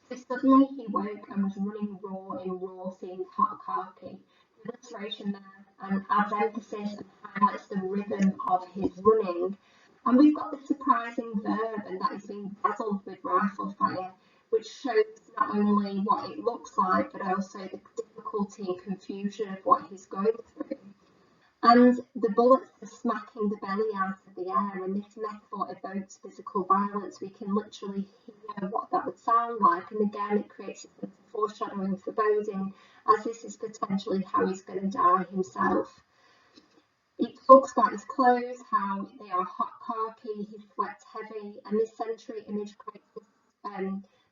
So suddenly he woke and was running raw in raw, seeing hot khaki. The illustration there adds emphasis and highlights the rhythm of his running. And we've got the surprising verb, and that is being dazzled with rifle fire, which shows not only what it looks like, but also the difficulty and confusion of what he's going through. And the bullets are smacking the belly out of the air, and this metaphor evokes physical violence. We can literally hear what that would sound like, and again it creates a sense of foreshadowing and foreboding, as this is potentially how he's going to die himself. It talks about his clothes, how they are hot khaki, he sweats heavy, and this sensory image creates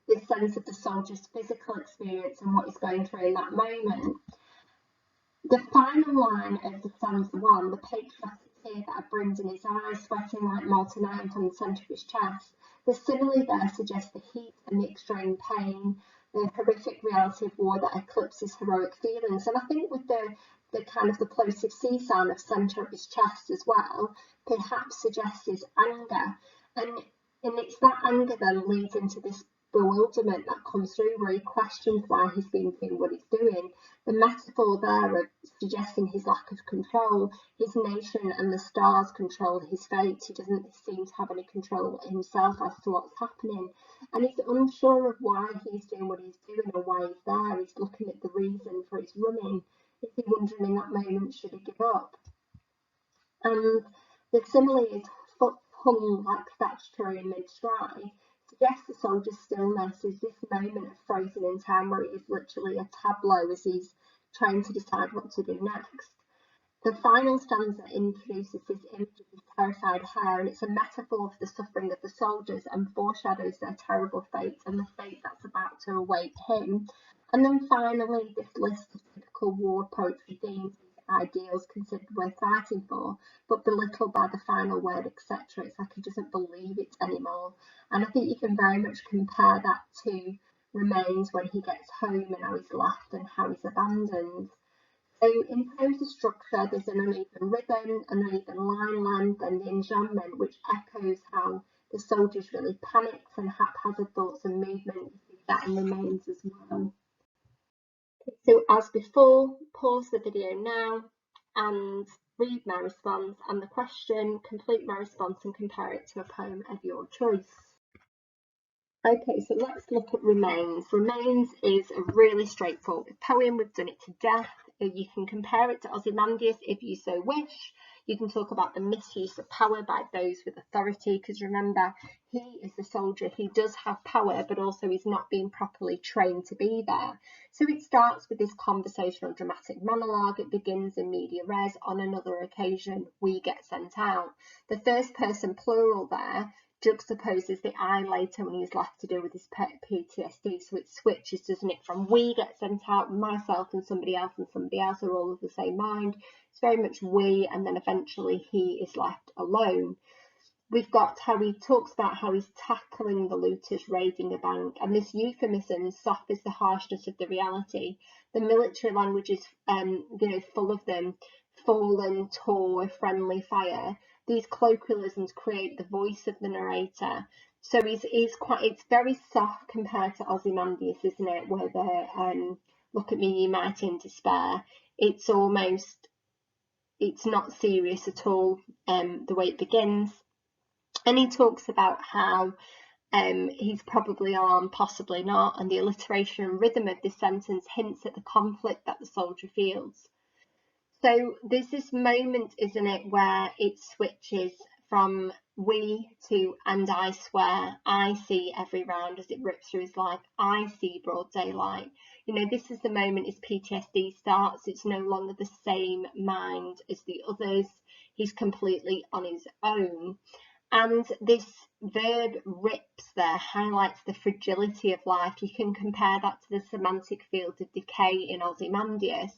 this sense of the soldier's physical experience and what he's going through in that moment. The final line of the stanza 1, the patriotic here that have brims in his eyes, sweating like molten iron from the centre of his chest. The simile there suggests the heat and the extreme pain, the horrific reality of war that eclipses heroic feelings. And I think with the kind of the plosive C sound of centre of his chest as well, perhaps suggests his anger. And it's that anger then leads into this bewilderment that comes through where he questions why he's been doing what he's doing. The metaphor there of suggesting his lack of control, his nation and the stars control his fate. He doesn't seem to have any control himself as to what's happening. And he's unsure of why he's doing what he's doing or why he's there. He's looking at the reason for his running. Is he wondering in that moment, should he give up? And the simile is foot hung like statuary in mid-stride, suggests the soldier's stillness is this moment of frozen in time where it is literally a tableau as he's trying to decide what to do next. The final stanza introduces this image of his terrified hair, and it's a metaphor for the suffering of the soldiers and foreshadows their terrible fate and the fate that's about to await him. And then finally, this list of typical war poetry themes, ideals considered worth fighting for, but belittled by the final word, etc. It's like he doesn't believe it anymore. And I think you can very much compare that to Remains when he gets home and how he's left and how he's abandoned. So in terms of structure, there's an uneven rhythm, an uneven line length, and the enjambment, which echoes how the soldiers really panicked and haphazard thoughts and movement. You see that in Remains as well. So as before, pause the video now and read my response and the question, complete my response and compare it to a poem of your choice. Okay, so let's look at Remains. Remains is a really straightforward poem. We've done it to death. You can compare it to Ozymandias if you so wish. You can talk about the misuse of power by those with authority, because remember, he is the soldier. He does have power, but also he's not being properly trained to be there. So it starts with this conversational dramatic monologue. It begins in media res. On another occasion, we get sent out. The first person plural there juxtaposes the I later when he's left to deal with his PTSD. So it switches, doesn't it, from we get sent out, myself and somebody else are all of the same mind. It's very much we, and then eventually he is left alone. We've got how he talks about how he's tackling the looters raiding a bank, and this euphemism softens the harshness of the reality. The military language is full of them: fallen, tore, friendly fire. These colloquialisms create the voice of the narrator. So it's very soft compared to Ozymandias, isn't it? Where the look at me, you might in despair. It's not serious at all, the way it begins. And he talks about how he's probably armed, possibly not, and the alliteration and rhythm of this sentence hints at the conflict that the soldier feels. So there's this moment, isn't it, where it switches from we to and I swear, I see every round as it rips through his life, I see broad daylight. This is the moment his PTSD starts. It's no longer the same mind as the others. He's completely on his own. And this verb rips there highlights the fragility of life. You can compare that to the semantic field of decay in Ozymandias.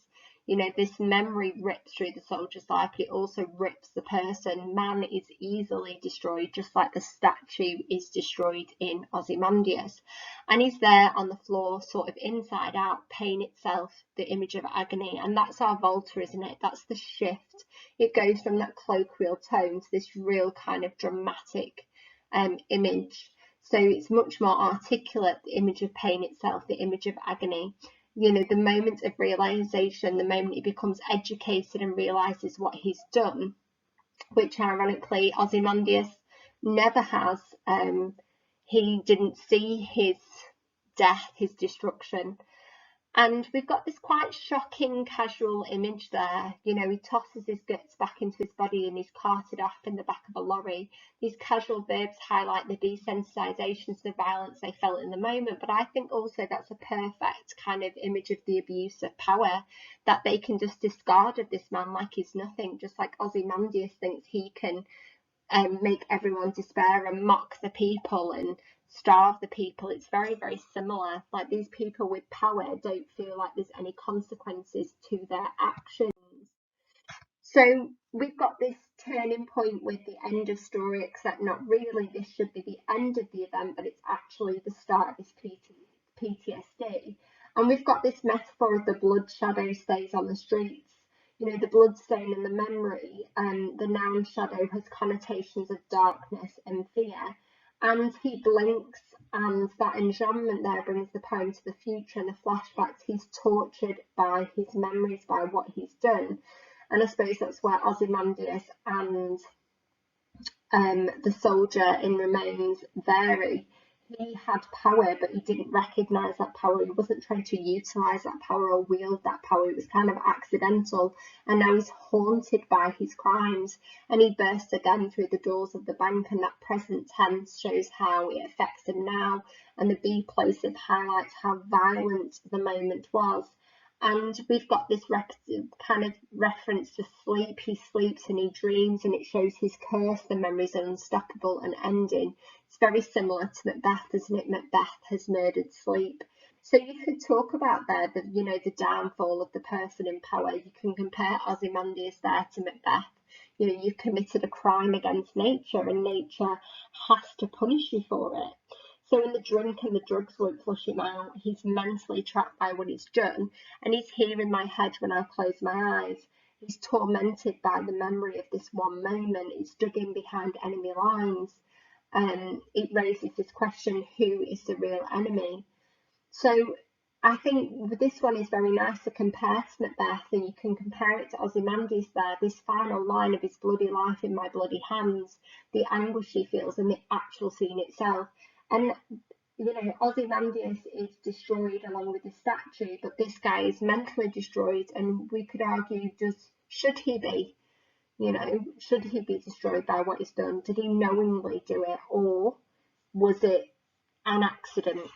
This memory rips through the soldier's life, but it also rips the person. Man is easily destroyed, just like the statue is destroyed in Ozymandias. And he's there on the floor, sort of inside out, pain itself, the image of agony. And that's our Volta, isn't it? That's the shift. It goes from that colloquial tone to this real kind of dramatic image. So it's much more articulate, the image of pain itself, the image of agony. The moment of realization, the moment he becomes educated and realizes what he's done, which ironically Ozymandias never has. He didn't see his death, his destruction. And we've got this quite shocking casual image there. He tosses his guts back into his body and he's carted off in the back of a lorry. These casual verbs highlight the desensitization to the violence they felt in the moment, but I think also that's a perfect kind of image of the abuse of power, that they can just discard of this man like he's nothing, just like Ozymandias thinks he can make everyone despair and mock the people and starve the people. It's very, very similar. Like, these people with power don't feel like there's any consequences to their actions. So we've got this turning point with the end of story, except not really. This should be the end of the event, but it's actually the start of this PTSD. And we've got this metaphor of the blood shadow stays on the streets. You know, the blood stain and the memory, and the noun shadow has connotations of darkness and fear. And he blinks, and that enjambment there brings the poem to the future and the flashbacks. He's tortured by his memories, by what he's done. And I suppose that's where Ozymandias and the soldier in Remains vary. He had power, but he didn't recognise that power. He wasn't trying to utilise that power or wield that power. It was kind of accidental. And now he's haunted by his crimes. And he bursts again through the doors of the bank. And that present tense shows how it affects him now. And the B plosive highlights how violent the moment was. And we've got this kind of reference to sleep. He sleeps and he dreams, and it shows his curse. The memories are unstoppable and ending. It's very similar to Macbeth, isn't it? Macbeth has murdered sleep. So you could talk about there the downfall of the person in power. You can compare Ozymandias there to Macbeth. You've committed a crime against nature, and nature has to punish you for it. So when the drink and the drugs won't flush him out, he's mentally trapped by what he's done, and he's here in my head when I close my eyes. He's tormented by the memory of this one moment. It's dug in behind enemy lines. It raises this question, who is the real enemy? So I think this one is very nice to compare to Macbeth, and you can compare it to Ozymandias there, this final line of his bloody life in my bloody hands, the anguish he feels, and the actual scene itself. And Ozymandias is destroyed along with the statue, but this guy is mentally destroyed, and we could argue, should he be? Should he be destroyed by what he's done? Did he knowingly do it, or was it an accident?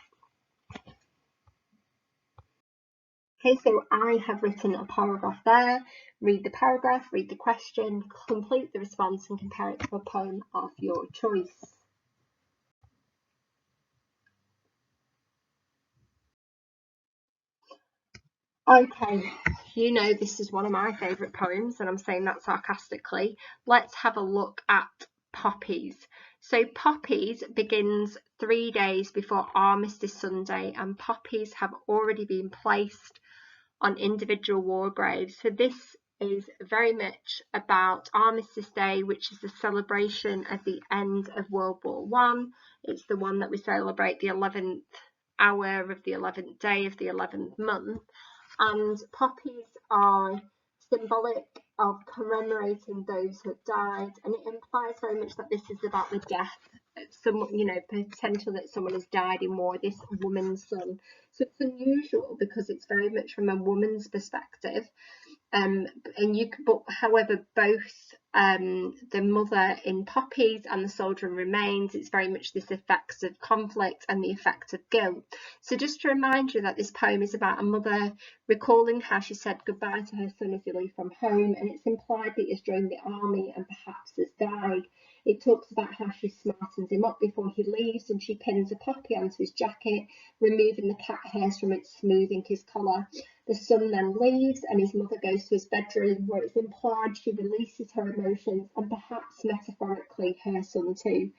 Okay, so I have written a paragraph there. Read the paragraph, read the question, complete the response, and compare it to a poem of your choice. Okay, this is one of my favourite poems, and I'm saying that sarcastically. Let's have a look at Poppies. So Poppies begins 3 days before Armistice Sunday, and poppies have already been placed on individual war graves. So this is very much about Armistice Day, which is the celebration of the end of World War I. It's the one that we celebrate the 11th hour of the 11th day of the 11th month. And poppies are symbolic of commemorating those who have died, and it implies very much that this is about the death of someone, potential that someone has died in war, this woman's son. So it's unusual because it's very much from a woman's perspective. However, both the mother in Poppies and the soldier in Remains, it's very much this effects of conflict and the effect of guilt. So just to remind you that this poem is about a mother recalling how she said goodbye to her son as he left from home, and it's implied that he's joined the army and perhaps has died. It talks about how she smartens him up before he leaves, and she pins a poppy onto his jacket, removing the cat hairs from it, smoothing his collar. The son then leaves, and his mother goes to his bedroom, where it's implied she releases her emotions, and perhaps metaphorically her son too.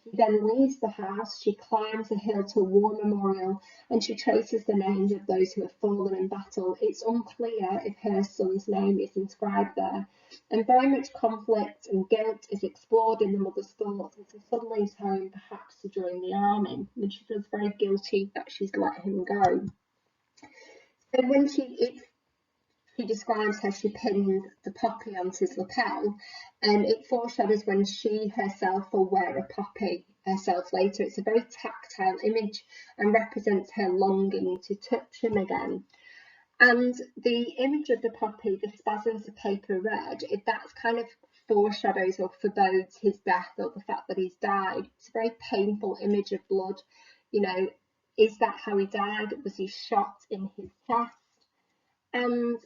He then leaves the house, she climbs a hill to a war memorial, and she traces the names of those who have fallen in battle. It's unclear if her son's name is inscribed there. And very much conflict and guilt is explored in the mother's thoughts as her son leaves home, perhaps to join the army, and she feels very guilty that she's let him go. So when she describes how she pinned the poppy onto his lapel, and it foreshadows when she herself will wear a poppy herself later. It's a very tactile image and represents her longing to touch him again. And the image of the poppy, the spasms of paper red, that kind of foreshadows or forebodes his death, or the fact that he's died. It's a very painful image of blood. Is that how he died? Was he shot in his chest? And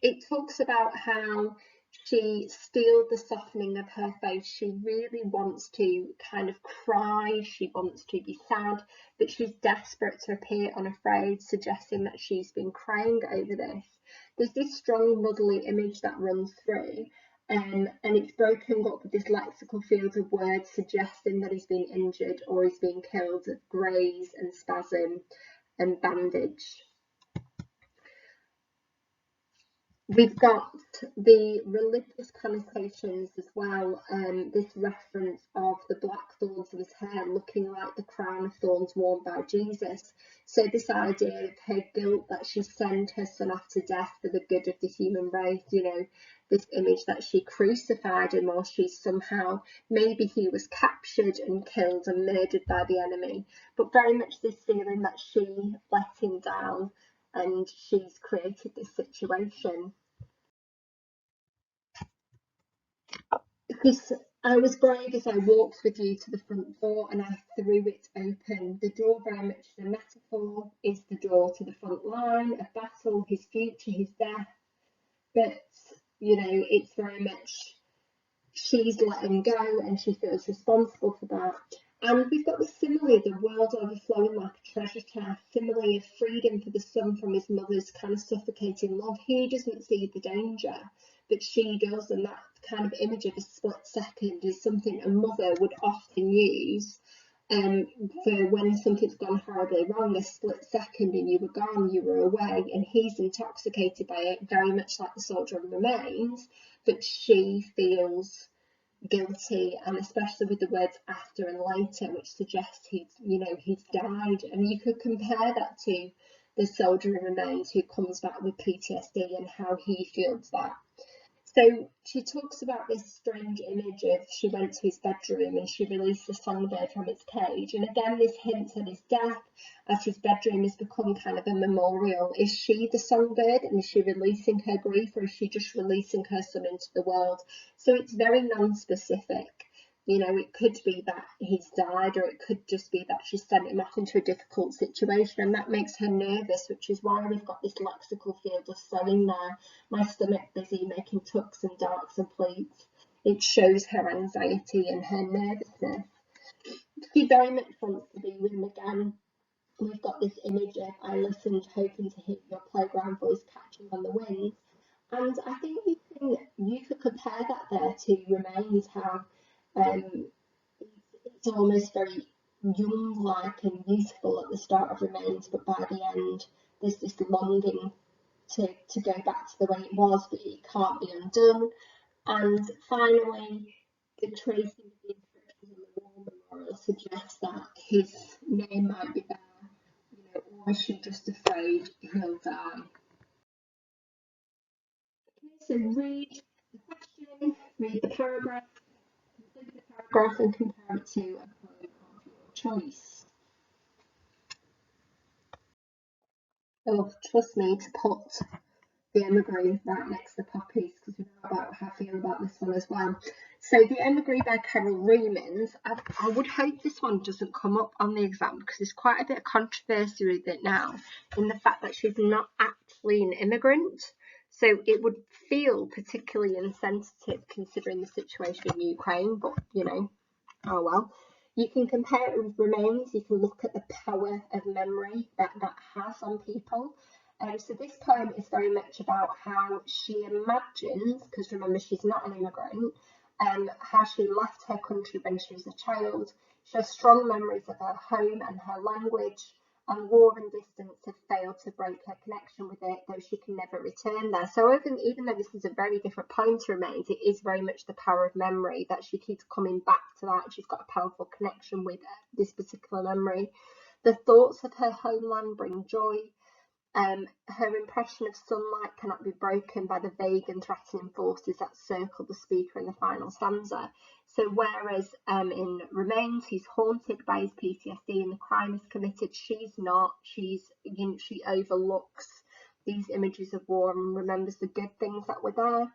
it talks about how she steeled the softening of her face. She really wants to kind of cry, she wants to be sad, but she's desperate to appear unafraid, suggesting that she's been crying over this. There's this strong motherly image that runs through, and it's broken up with this lexical field of words suggesting that he's been injured or he's been killed, of graze and spasm and bandage. We've got the religious connotations as well, this reference of the black thorns of his hair looking like the crown of thorns worn by Jesus. So this idea of her guilt that she sent her son off to death for the good of the human race, you know, this image that she crucified him, or she somehow, maybe he was captured and killed and murdered by the enemy, but very much this feeling that she let him down and she's created this situation. Because I was brave as I walked with you to the front door and I threw it open. The door very much is a metaphor, is the door to the front line of battle, his future, his death. But, you know, it's very much she's let him go and she feels responsible for that. And we've got the simile, the world overflowing like a treasure chest, simile of freedom for the son from his mother's kind of suffocating love. He doesn't see the danger, but she does, and that kind of image of a split second is something a mother would often use for when something's gone horribly wrong, a split second and you were gone, you were away, and he's intoxicated by it, very much like the soldier remains, but she feels guilty, and especially with the words after and later, which suggests he's died. And you could compare that to the soldier who remains, who comes back with PTSD and how he feels that. So she talks about this strange image of she went to his bedroom and she released the songbird from its cage, and again this hints at his death, as his bedroom has become kind of a memorial. Is she the songbird and is she releasing her grief, or is she just releasing her son into the world? So it's very non-specific. You know, it could be that he's died, or it could just be that she sent him off into a difficult situation, and that makes her nervous, which is why we've got this lexical field of sewing there. My stomach busy making tucks and darks and pleats. It shows her anxiety and her nervousness. She very much wants to be with him again. We've got this image of I listened, hoping to hear your playground voice catching on the wind. And I think you could compare that there to Remains, how it's almost very young-like and youthful at the start of Remains, but by the end there's this longing to go back to the way it was, but it can't be undone. And finally, the tracing of the inscriptions on the war memorial suggests that his name might be there, you know, or is she just afraid he'll die? Okay, so read the question, read the paragraph, complete the paragraph, and compare it to a poem of your choice. Oh, trust me to put the Emigree right next to Poppies, because we know about how I feel about this one as well. So the Emigree by Carol Reamons, I would hope this one doesn't come up on the exam, because there's quite a bit of controversy with it now, in the fact that she's not actually an immigrant. So it would feel particularly insensitive considering the situation in Ukraine, but you know, oh well. You can compare it with Remains, you can look at the power of memory that has on people. So this poem is very much about how she imagines, because remember she's not an immigrant, how she left her country when she was a child. She has strong memories of her home and her language, and war and distance have failed to break her connection with it, though she can never return there. So even though this is a very different poem to Remains, it is very much the power of memory that she keeps coming back to that. She's got a powerful connection with this particular memory. The thoughts of her homeland bring joy. Her impression of sunlight cannot be broken by the vague and threatening forces that circle the speaker in the final stanza. So whereas in Remains he's haunted by his PTSD and the crime is committed, she's not. She overlooks these images of war and remembers the good things that were there.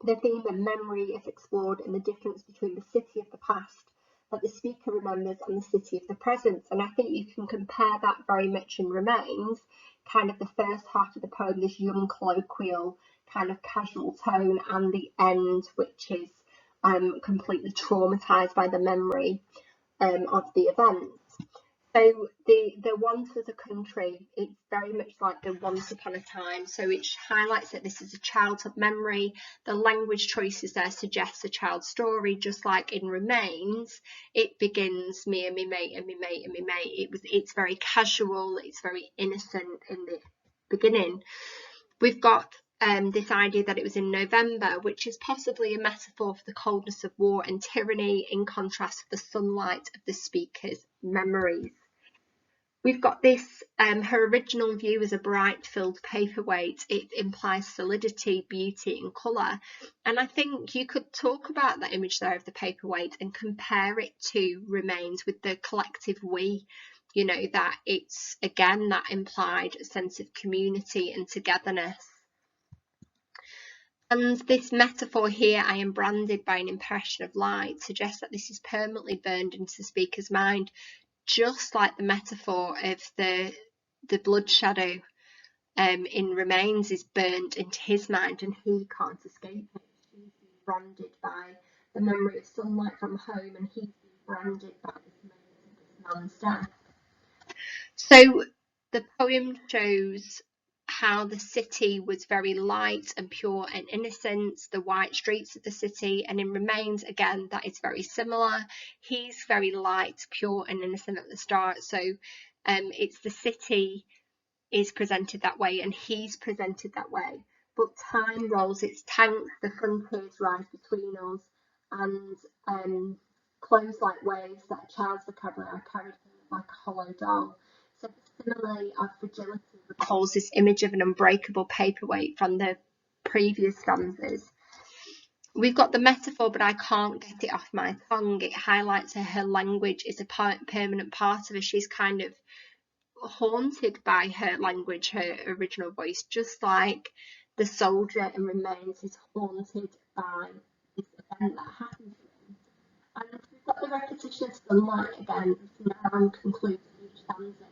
The theme of memory is explored in the difference between the city of the past that the speaker remembers and the city of the present. And I think you can compare that very much in Remains, kind of the first half of the poem, this young colloquial kind of casual tone, and the end, which is completely traumatized by the memory of the events. So the Once Was a Country, it's very much like the Once Upon a Time. So it highlights that this is a childhood memory. The language choices there suggest a child's story, just like in Remains, it begins me and me mate and me mate and me mate. It's very casual, it's very innocent in the beginning. We've got this idea that it was in November, which is possibly a metaphor for the coldness of war and tyranny, in contrast to the sunlight of the speaker's memories. We've got this, her original view as a bright filled paperweight. It implies solidity, beauty and colour. And I think you could talk about that image there of the paperweight and compare it to Remains with the collective we. You know, that it's, again, that implied sense of community and togetherness. And this metaphor here, I am branded by an impression of light, suggests that this is permanently burned into the speaker's mind, just like the metaphor of the blood shadow in Remains is burnt into his mind and he can't escape it. He's been branded by the memory of sunlight from home, and he's been branded by this man's death. So the poem shows how the city was very light and pure and innocent, the white streets of the city, and in Remains, again, that is very similar. He's very light, pure and innocent at the start, so it's the city is presented that way and he's presented that way, but time rolls its tanks, the frontiers rise between us, and close like waves that a child's vocabulary are carried like a hollow doll. So similarly, our fragility recalls this image of an unbreakable paperweight from the previous stanzas. We've got the metaphor, but I can't get it off my tongue. It highlights her language is a permanent part of her. She's kind of haunted by her language, her original voice, just like the soldier in Remains is haunted by this event that happened to him. And we've got the repetition of sunlight again, now concludes each stanza.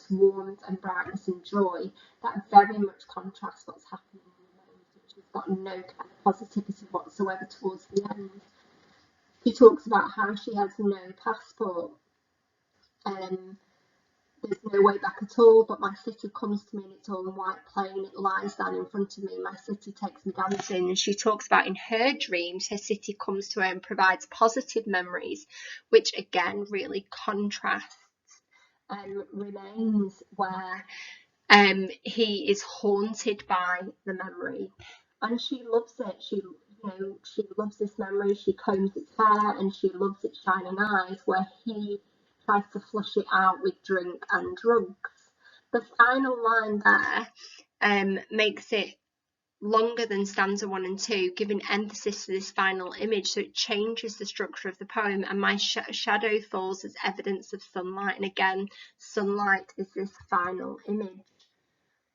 Warmth and brightness and joy that very much contrasts what's happening in Remains, which has got no kind of positivity whatsoever towards the end. She talks about how she has no passport, there's no way back at all, but my city comes to me and it's all in white plain, it lies down in front of me, my city takes me dancing. And she talks about in her dreams her city comes to her and provides positive memories, which again really contrasts Remains, where he is haunted by the memory, and she loves it. She loves this memory. She combs its hair and she loves its shining eyes, where he tries to flush it out with drink and drugs. The final line there makes it longer than stanza 1 and 2, giving emphasis to this final image, so it changes the structure of the poem. And my shadow falls as evidence of sunlight, and again, sunlight is this final image.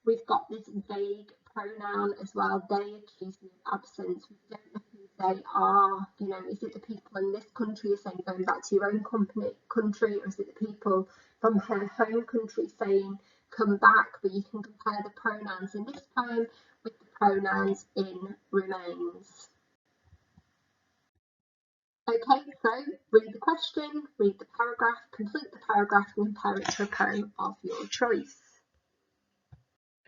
We've got this vague pronoun as well. They accuse me of absence. We don't know who they are. You know, is it the people in this country saying going back to your own country, or is it the people from her home country saying come back? But you can compare the pronouns in this poem with the pronouns in Remains. Okay, so read the question, read the paragraph, complete the paragraph and compare it to a poem of your choice.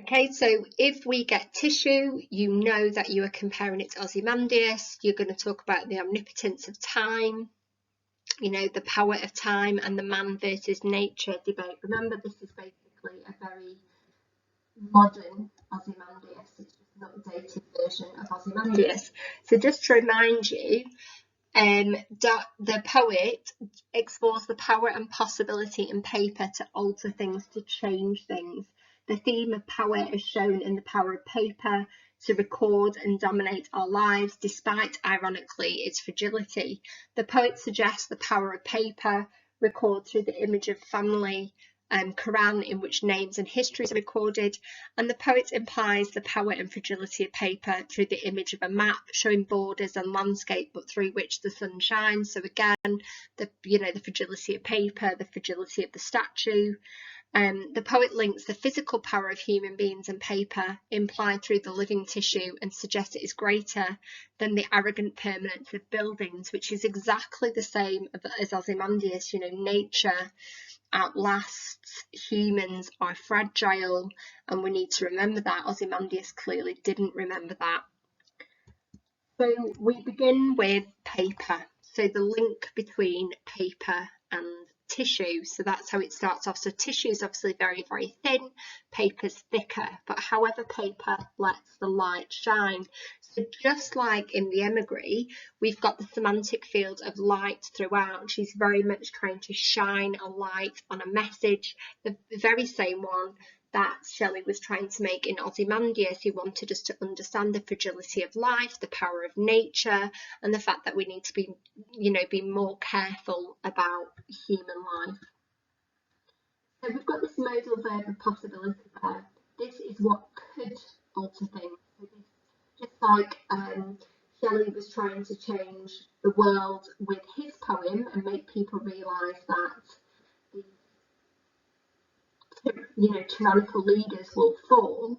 Okay, so if we get tissue, you know that you are comparing it to Ozymandias. You're going to talk about the omnipotence of time, you know, the power of time and the man versus nature debate. Remember, this is basically a very modern Ozymandias. It's just an updated version of Ozymandias. So just to remind you, the poet explores the power and possibility in paper to alter things, to change things. The theme of power is shown in the power of paper to record and dominate our lives, despite, ironically, its fragility. The poet suggests the power of paper, record through the image of family, Quran, in which names and histories are recorded, and the poet implies the power and fragility of paper through the image of a map showing borders and landscape, but through which the sun shines. So again, the fragility of paper, the fragility of the statue. The poet links the physical power of human beings and paper implied through the living tissue and suggests it is greater than the arrogant permanence of buildings, which is exactly the same as Ozymandias. You know, nature outlasts, humans are fragile, and we need to remember that. Ozymandias clearly didn't remember that. So we begin with paper. So the link between paper and tissue. So that's how it starts off. So tissue is obviously very, very thin, paper's thicker, but however, paper lets the light shine. So just like in the Emigree, we've got the semantic field of light throughout. She's very much trying to shine a light on a message, the very same one that Shelley was trying to make in Ozymandias. He wanted us to understand the fragility of life, the power of nature, and the fact that we need to be, be more careful about human life. So we've got this modal verb of possibility there. This is what could alter things. So this, just like Shelley was trying to change the world with his poem and make people realise that tyrannical leaders will fall,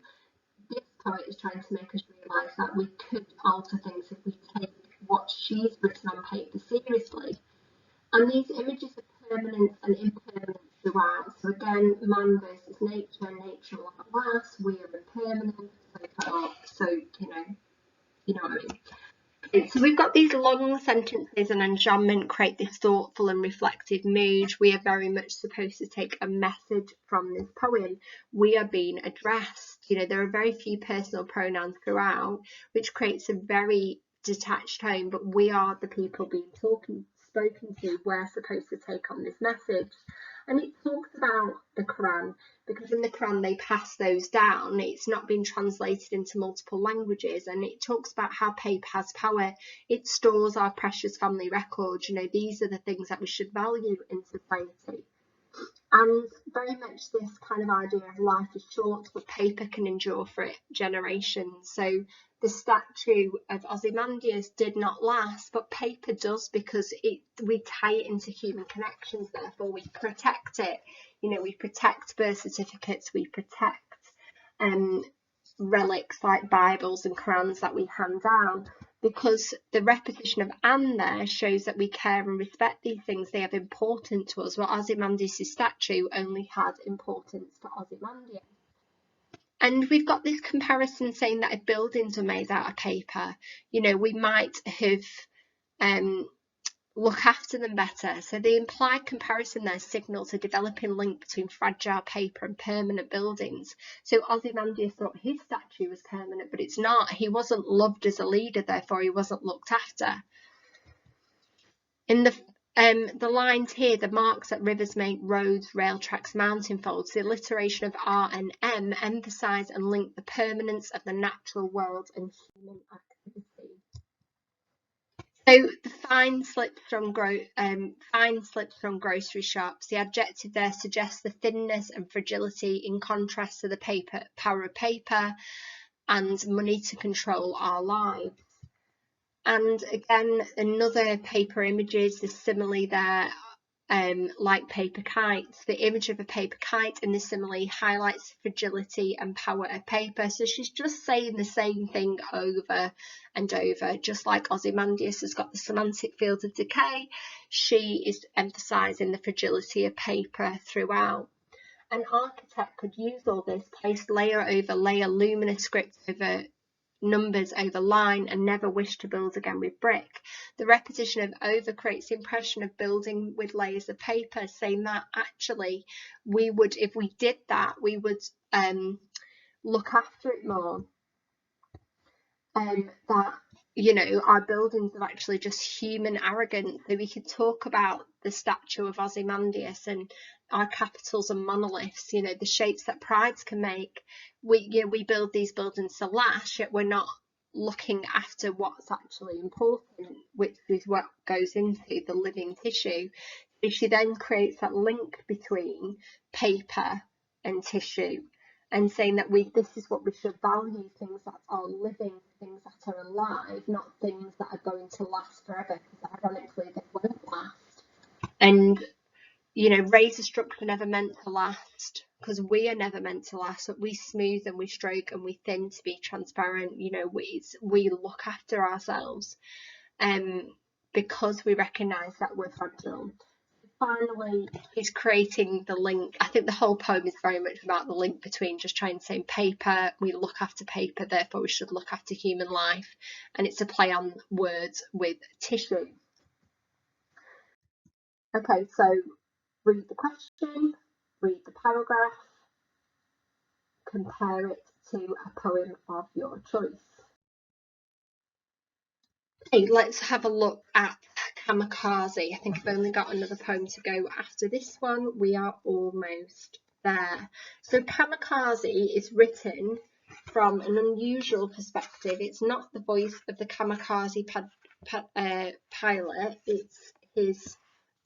this poet is trying to make us realise that we could alter things if we take what she's written on paper seriously. And these images of permanence and impermanence throughout. So again, man versus nature, nature will outlast, we are impermanent, so you know what I mean. So we've got these long sentences, and enjambment create this thoughtful and reflective mood. We are very much supposed to take a message from this poem. We are being addressed. There are very few personal pronouns throughout, which creates a very detached tone, but we are the people being spoken to. We're supposed to take on this message. And it talks about the Quran, because in the Quran they pass those down. It's not been translated into multiple languages, and it talks about how paper has power. It stores our precious family records. These are the things that we should value in society. And very much this kind of idea of life is short, but paper can endure for generations. So the statue of Ozymandias did not last, but paper does, because we tie it into human connections. Therefore, we protect it. We protect birth certificates, we protect relics like Bibles and Qurans that we hand down, because the repetition of "and" there shows that we care and respect these things. They have importance to us. Well, Ozymandias' statue only had importance to Ozymandias. And we've got this comparison saying that if buildings were made out of paper, we might have look after them better. So the implied comparison there signals a developing link between fragile paper and permanent buildings. So Ozymandias thought his statue was permanent, but it's not. He wasn't loved as a leader, therefore he wasn't looked after. In the lines here, the marks that rivers make, roads, rail tracks, mountain folds, the alliteration of R and M emphasise and link the permanence of the natural world and human activity. So the fine slips from grocery shops. The adjective there suggests the thinness and fragility, in contrast to the power of paper and money to control our lives. And again, another paper images, the simile there, like paper kites. The image of a paper kite in the simile highlights the fragility and power of paper. So she's just saying the same thing over and over. Just like Ozymandias has got the semantic field of decay, she is emphasising the fragility of paper throughout. An architect could use all this, place layer over layer, luminous script over numbers over line, and never wish to build again with brick. The repetition of over creates the impression of building with layers of paper, saying that actually we would, if we did that, we would look after it more. That our buildings are actually just human arrogance. So we could talk about the statue of Ozymandias and our capitals and monoliths, the shapes that prides can make. We build these buildings to last, yet we're not looking after what's actually important, which is what goes into the living tissue. So she then creates that link between paper and tissue, and saying that this is what we should value, things that are living, things that are alive, not things that are going to last forever, because ironically they won't last. And razor structure never meant to last. because we are never meant to last. So we smooth and we stroke and we thin to be transparent. You know, we look after ourselves, because we recognise that we're fragile. Finally, he's creating the link. I think the whole poem is very much about the link between just trying to say paper, we look after paper, therefore we should look after human life, and it's a play on words with tissue. Okay, so read the question, read the paragraph, compare it to a poem of your choice. Okay, let's have a look at Kamikaze. I think I've only got another poem to go after this one. We are almost there. So Kamikaze is written from an unusual perspective. It's not the voice of the Kamikaze pilot, it's his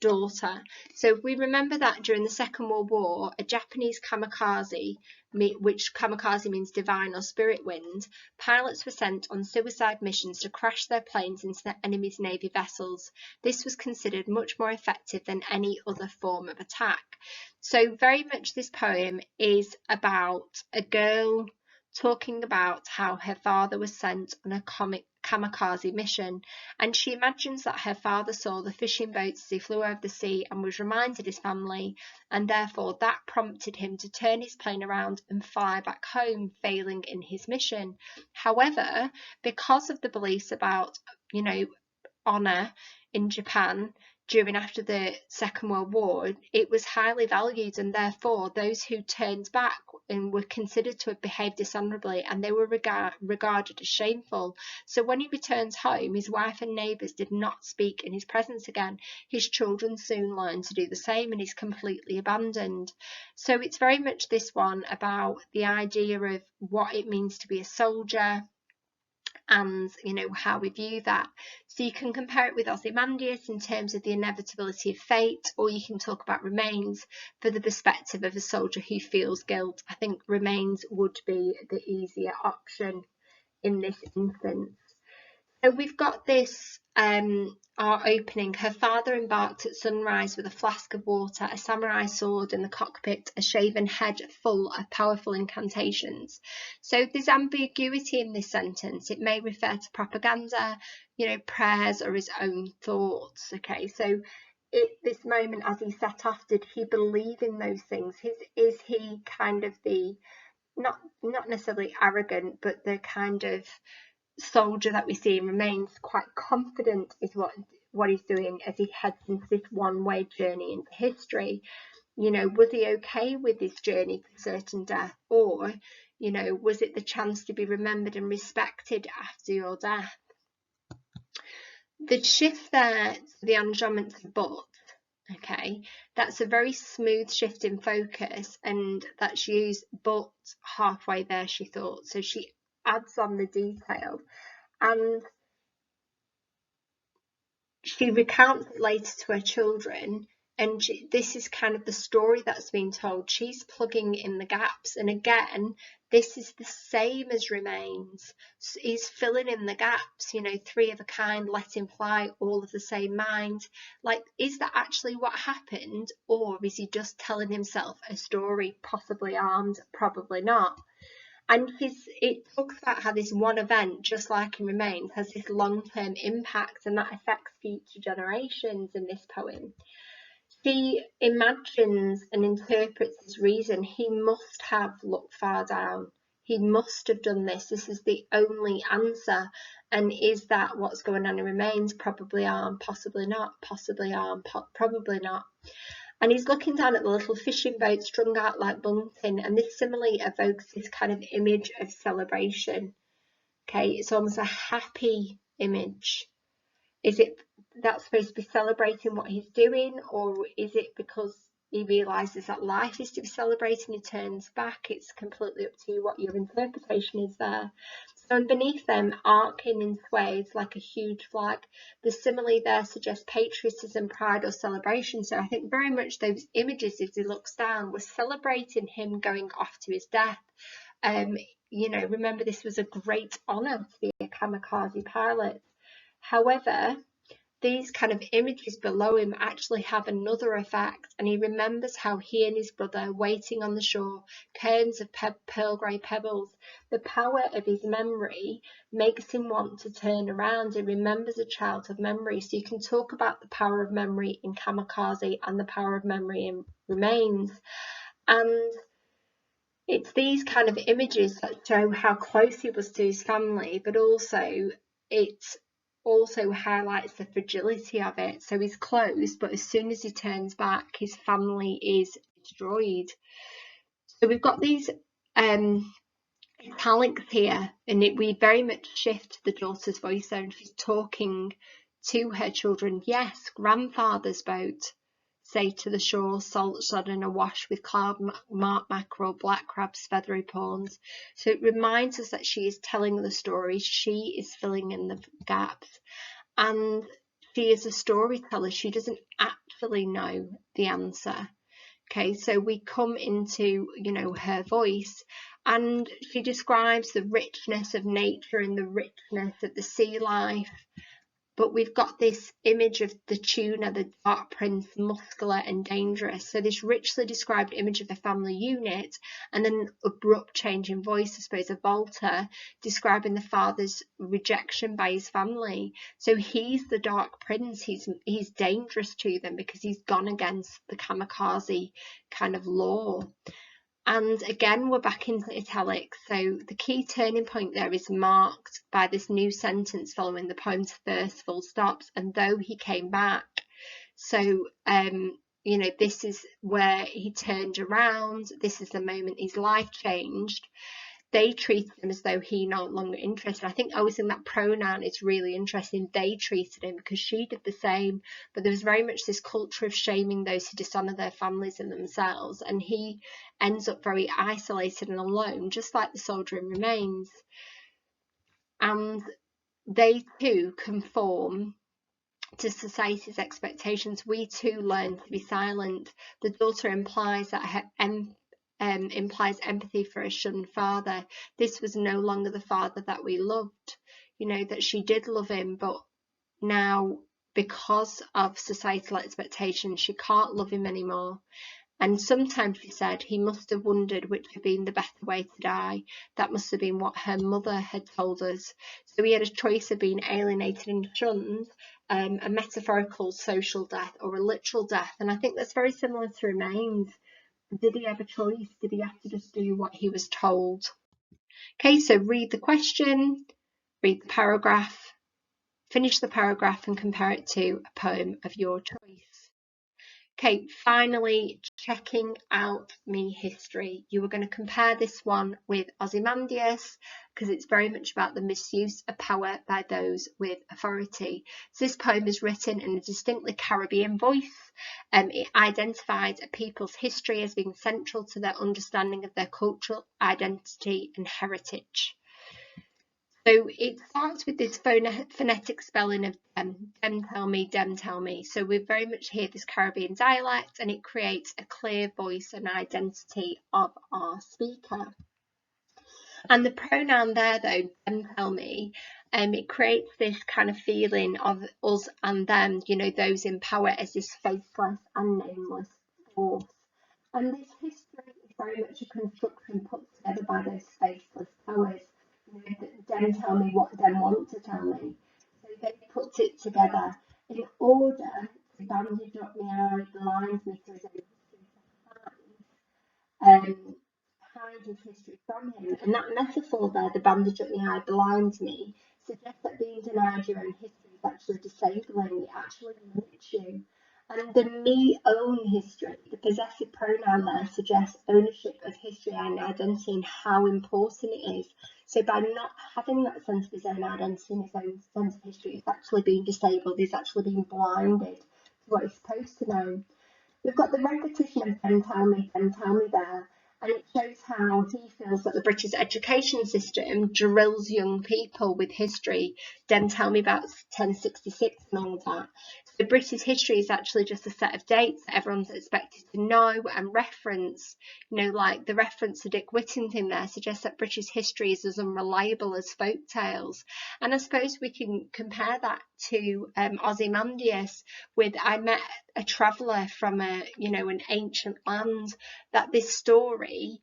daughter. So if we remember that during the Second World War, a Japanese kamikaze, which kamikaze means divine or spirit wind, pilots were sent on suicide missions to crash their planes into the enemy's navy vessels. This was considered much more effective than any other form of attack. So very much this poem is about a girl talking about how her father was sent on a kamikaze mission, and she imagines that her father saw the fishing boats as he flew over the sea and was reminded his family, and therefore that prompted him to turn his plane around and fly back home, failing in his mission. However, because of the beliefs about, you know, honour in Japan after the Second World War, it was highly valued, and therefore those who turned back and were considered to have behaved dishonourably, and they were regarded as shameful. So when he returns home, his wife and neighbours did not speak in his presence again. His children soon learned to do the same, and he's completely abandoned. So it's very much this one about the idea of what it means to be a soldier, and you know how we view that. So you can compare it with Ozymandias in terms of the inevitability of fate, or you can talk about Remains for the perspective of a soldier who feels guilt. I think Remains would be the easier option in this instance. So we've got this, our opening. Her father embarked at sunrise with a flask of water, a samurai sword in the cockpit, a shaven head full of powerful incantations. So there's ambiguity in this sentence. It may refer to propaganda, you know, prayers, or his own thoughts. Okay, so at this moment as he set off, did he believe in those things? Is he kind of the, not necessarily arrogant, but the kind of soldier that we see in Remains, quite confident is what he's doing as he heads into this one-way journey into history? You know, was he okay with this journey to certain death, or, you know, was it the chance to be remembered and respected after your death? The shift there to the enjambment to but, okay, that's a very smooth shift in focus, and that's used but halfway there, she thought. So she adds on the detail, and she recounts it later to her children, and this is kind of the story that's been told. She's plugging in the gaps, and again, this is the same as Remains. He's filling in the gaps, you know, three of a kind, let him fly, all of the same mind. Like, is that actually what happened, or is he just telling himself a story, possibly armed, probably not? And it talks about how this one event, just like in Remains, has this long-term impact, and that affects future generations in this poem. She imagines and interprets his reason. He must have looked far down. He must have done this. This is the only answer. And is that what's going on in Remains? Probably armed, possibly not. Possibly armed, probably not. And he's looking down at the little fishing boat strung out like bunting, and this similarly evokes this kind of image of celebration. Okay, it's almost a happy image. Is it that's supposed to be celebrating what he's doing, or is it because he realises that life is to be celebrated and he turns back? It's completely up to you what your interpretation is there. So underneath them, arcing in sways like a huge flag, the simile there suggests patriotism, pride, or celebration. So I think very much those images, as he looks down, were celebrating him going off to his death. You know, remember, this was a great honour to be a kamikaze pilot. However, these kind of images below him actually have another effect, and he remembers how he and his brother waiting on the shore, cairns of pearl grey pebbles. The power of his memory makes him want to turn around. He remembers a childhood memory. So you can talk about the power of memory in Kamikaze and the power of memory in Remains. And it's these kind of images that show how close he was to his family, but also it also highlights the fragility of it. So he's close, but as soon as he turns back, his family is destroyed. So we've got these italics here, and we very much shift the daughter's voice there, and she's talking to her children. Yes, grandfather's boat, say to the shore, salt sodden awash with cloud-marked mackerel, black crabs, feathery prawns. So it reminds us that she is telling the story, she is filling in the gaps, and she is a storyteller. She doesn't actually know the answer. Okay, so we come into, her voice, and she describes the richness of nature and the richness of the sea life. But we've got this image of the tuna, the dark prince, muscular and dangerous. So this richly described image of the family unit, and then an abrupt change in voice, I suppose, of Walter, describing the father's rejection by his family. So he's the dark prince. He's dangerous to them because he's gone against the Kamikaze kind of law. And again, we're back into italics. So the key turning point there is marked by this new sentence following the poem's first full stops, and though he came back. So, this is where he turned around. This is the moment his life changed. They treated him as though he no longer interested. I think always in that pronoun is really interesting. They treated him, because she did the same. But there was very much this culture of shaming those who dishonour their families and themselves. And he ends up very isolated and alone, just like the soldier in Remains. And they too conform to society's expectations. We too learn to be silent. The daughter implies that her implies empathy for a shunned father. This was no longer the father that we loved, that she did love him, but now because of societal expectations, she can't love him anymore. And sometimes she said he must have wondered which had been the better way to die. That must have been what her mother had told us. So he had a choice of being alienated and shunned, a metaphorical social death or a literal death. And I think that's very similar to Remains. Did he have a choice? Did he have to just do what he was told? Okay, so read the question, read the paragraph, finish the paragraph and compare it to a poem of your choice. Okay, finally, checking out me history. You are going to compare this one with Ozymandias, because it's very much about the misuse of power by those with authority. So this poem is written in a distinctly Caribbean voice. It identifies a people's history as being central to their understanding of their cultural identity and heritage. So it starts with this phonetic spelling of dem tell me, dem tell me. So we very much hear this Caribbean dialect, and it creates a clear voice and identity of our speaker. And the pronoun there, though, dem tell me, it creates this kind of feeling of us and them, those in power, as this faceless and nameless force. And this history is very much a construction put together by those faceless powers. Dem tell me what dem want to tell me. So they put it together in order to bandage up my eye, blind me to his own history, hide his history from him. And that metaphor there, the bandage up my eye, blinds me, suggests that being denied your own history is actually disabling. It actually limits you. And the me own history, the possessive pronoun there, suggests ownership of history and identity and how important it is. So by not having that sense of his own identity and his own sense of history, he's actually being disabled, he's actually being blinded to what he's supposed to know. We've got the repetition of dem tell me there, and it shows how he feels that the British education system drills young people with history. Dem tell me about 1066 and all that. So British history is actually just a set of dates that everyone's expected to know and reference. You know, like the reference to Dick Whittington there suggests that British history is as unreliable as folk tales. And I suppose we can compare that to Ozymandias with, I met a traveller from an ancient land, that this story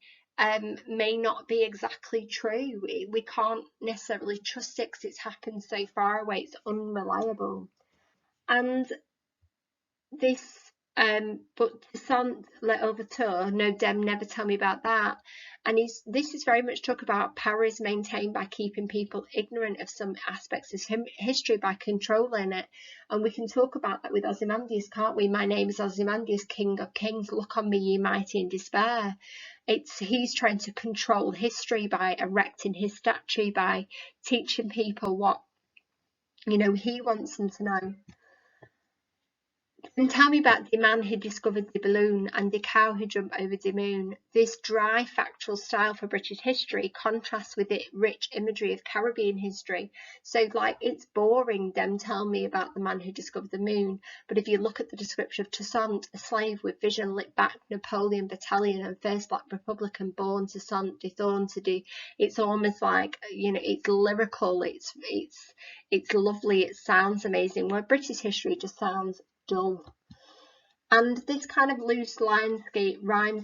may not be exactly true. We can't necessarily trust it because it's happened so far away. It's unreliable. And this but Toussaint L'Ouverture, no, dem never tell me about that. And this is very much talk about power is maintained by keeping people ignorant of some aspects of history by controlling it. And we can talk about that with Ozymandias, can't we? My name is Ozymandias, king of kings, look on me ye mighty in despair. He's trying to control history by erecting his statue, by teaching people what he wants them to know. And tell me about the man who discovered the balloon and the cow who jumped over the moon. This dry, factual style for British history contrasts with the rich imagery of Caribbean history. So, like, it's boring, them tell me about the man who discovered the moon. But if you look at the description of Toussaint, a slave with vision lit back, Napoleon battalion and first Black Republican born Toussaint de Thorn to do, it's almost like, it's lyrical, it's lovely, it sounds amazing. Where British history just sounds dull. And this kind of loose rhyme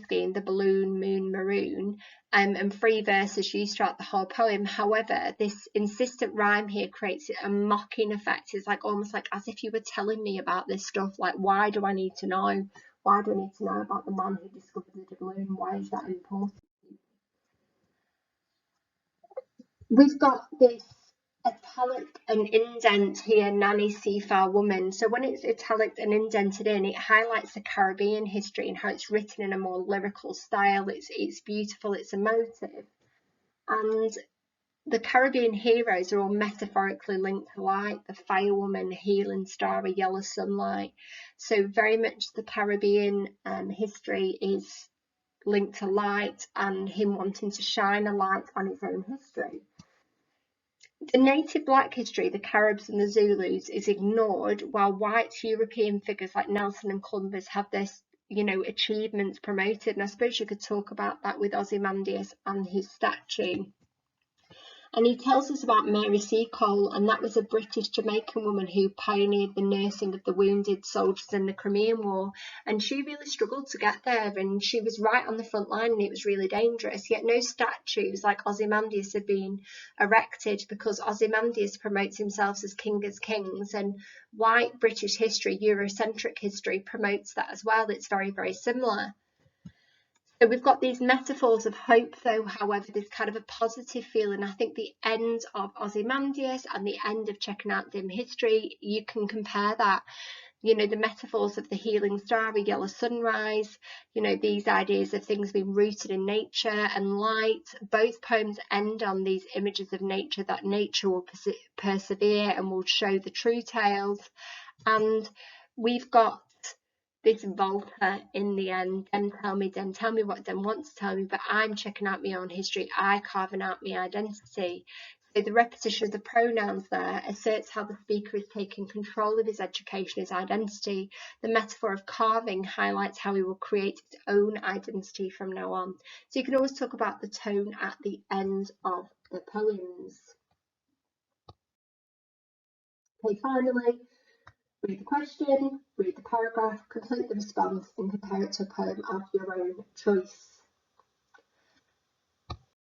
scheme, the balloon, moon, maroon, and free verses used throughout the whole poem. However, this insistent rhyme here creates a mocking effect. It's like almost like as if you were telling me about this stuff. Like, why do I need to know? Why do I need to know about the man who discovered the balloon? Why is that important? We've got this italic and indent here, Nanny Seafar Woman. So when it's italic and indented in, it highlights the Caribbean history and how it's written in a more lyrical style. It's beautiful, it's emotive. And the Caribbean heroes are all metaphorically linked to light, the fire woman, healing star, a yellow sunlight. So very much the Caribbean history is linked to light and him wanting to shine a light on his own history. The native Black history, the Caribs and the Zulus, is ignored, while white European figures like Nelson and Columbus have their, achievements promoted. And I suppose you could talk about that with Ozymandias and his statue. And he tells us about Mary Seacole, and that was a British Jamaican woman who pioneered the nursing of the wounded soldiers in the Crimean War. And she really struggled to get there, and she was right on the front line, and it was really dangerous. Yet no statues like Ozymandias had been erected, because Ozymandias promotes himself as king as kings, and white British history, Eurocentric history, promotes that as well. It's very, very similar. So we've got these metaphors of hope, though, however, this kind of a positive feeling. I think the end of Ozymandias and the end of checking out dim history, you can compare that. The metaphors of the healing star, a yellow sunrise, these ideas of things being rooted in nature and light. Both poems end on these images of nature, that nature will persevere and will show the true tales. And we've got this Volta in the end. Dem tell me what dem wants to tell me, but I'm checking out my own history. I carving out my identity. So the repetition of the pronouns there asserts how the speaker is taking control of his education, his identity. The metaphor of carving highlights how he will create his own identity from now on. So you can always talk about the tone at the end of the poems. Okay, finally, read the question, read the paragraph, complete the response, and compare it to a poem of your own choice.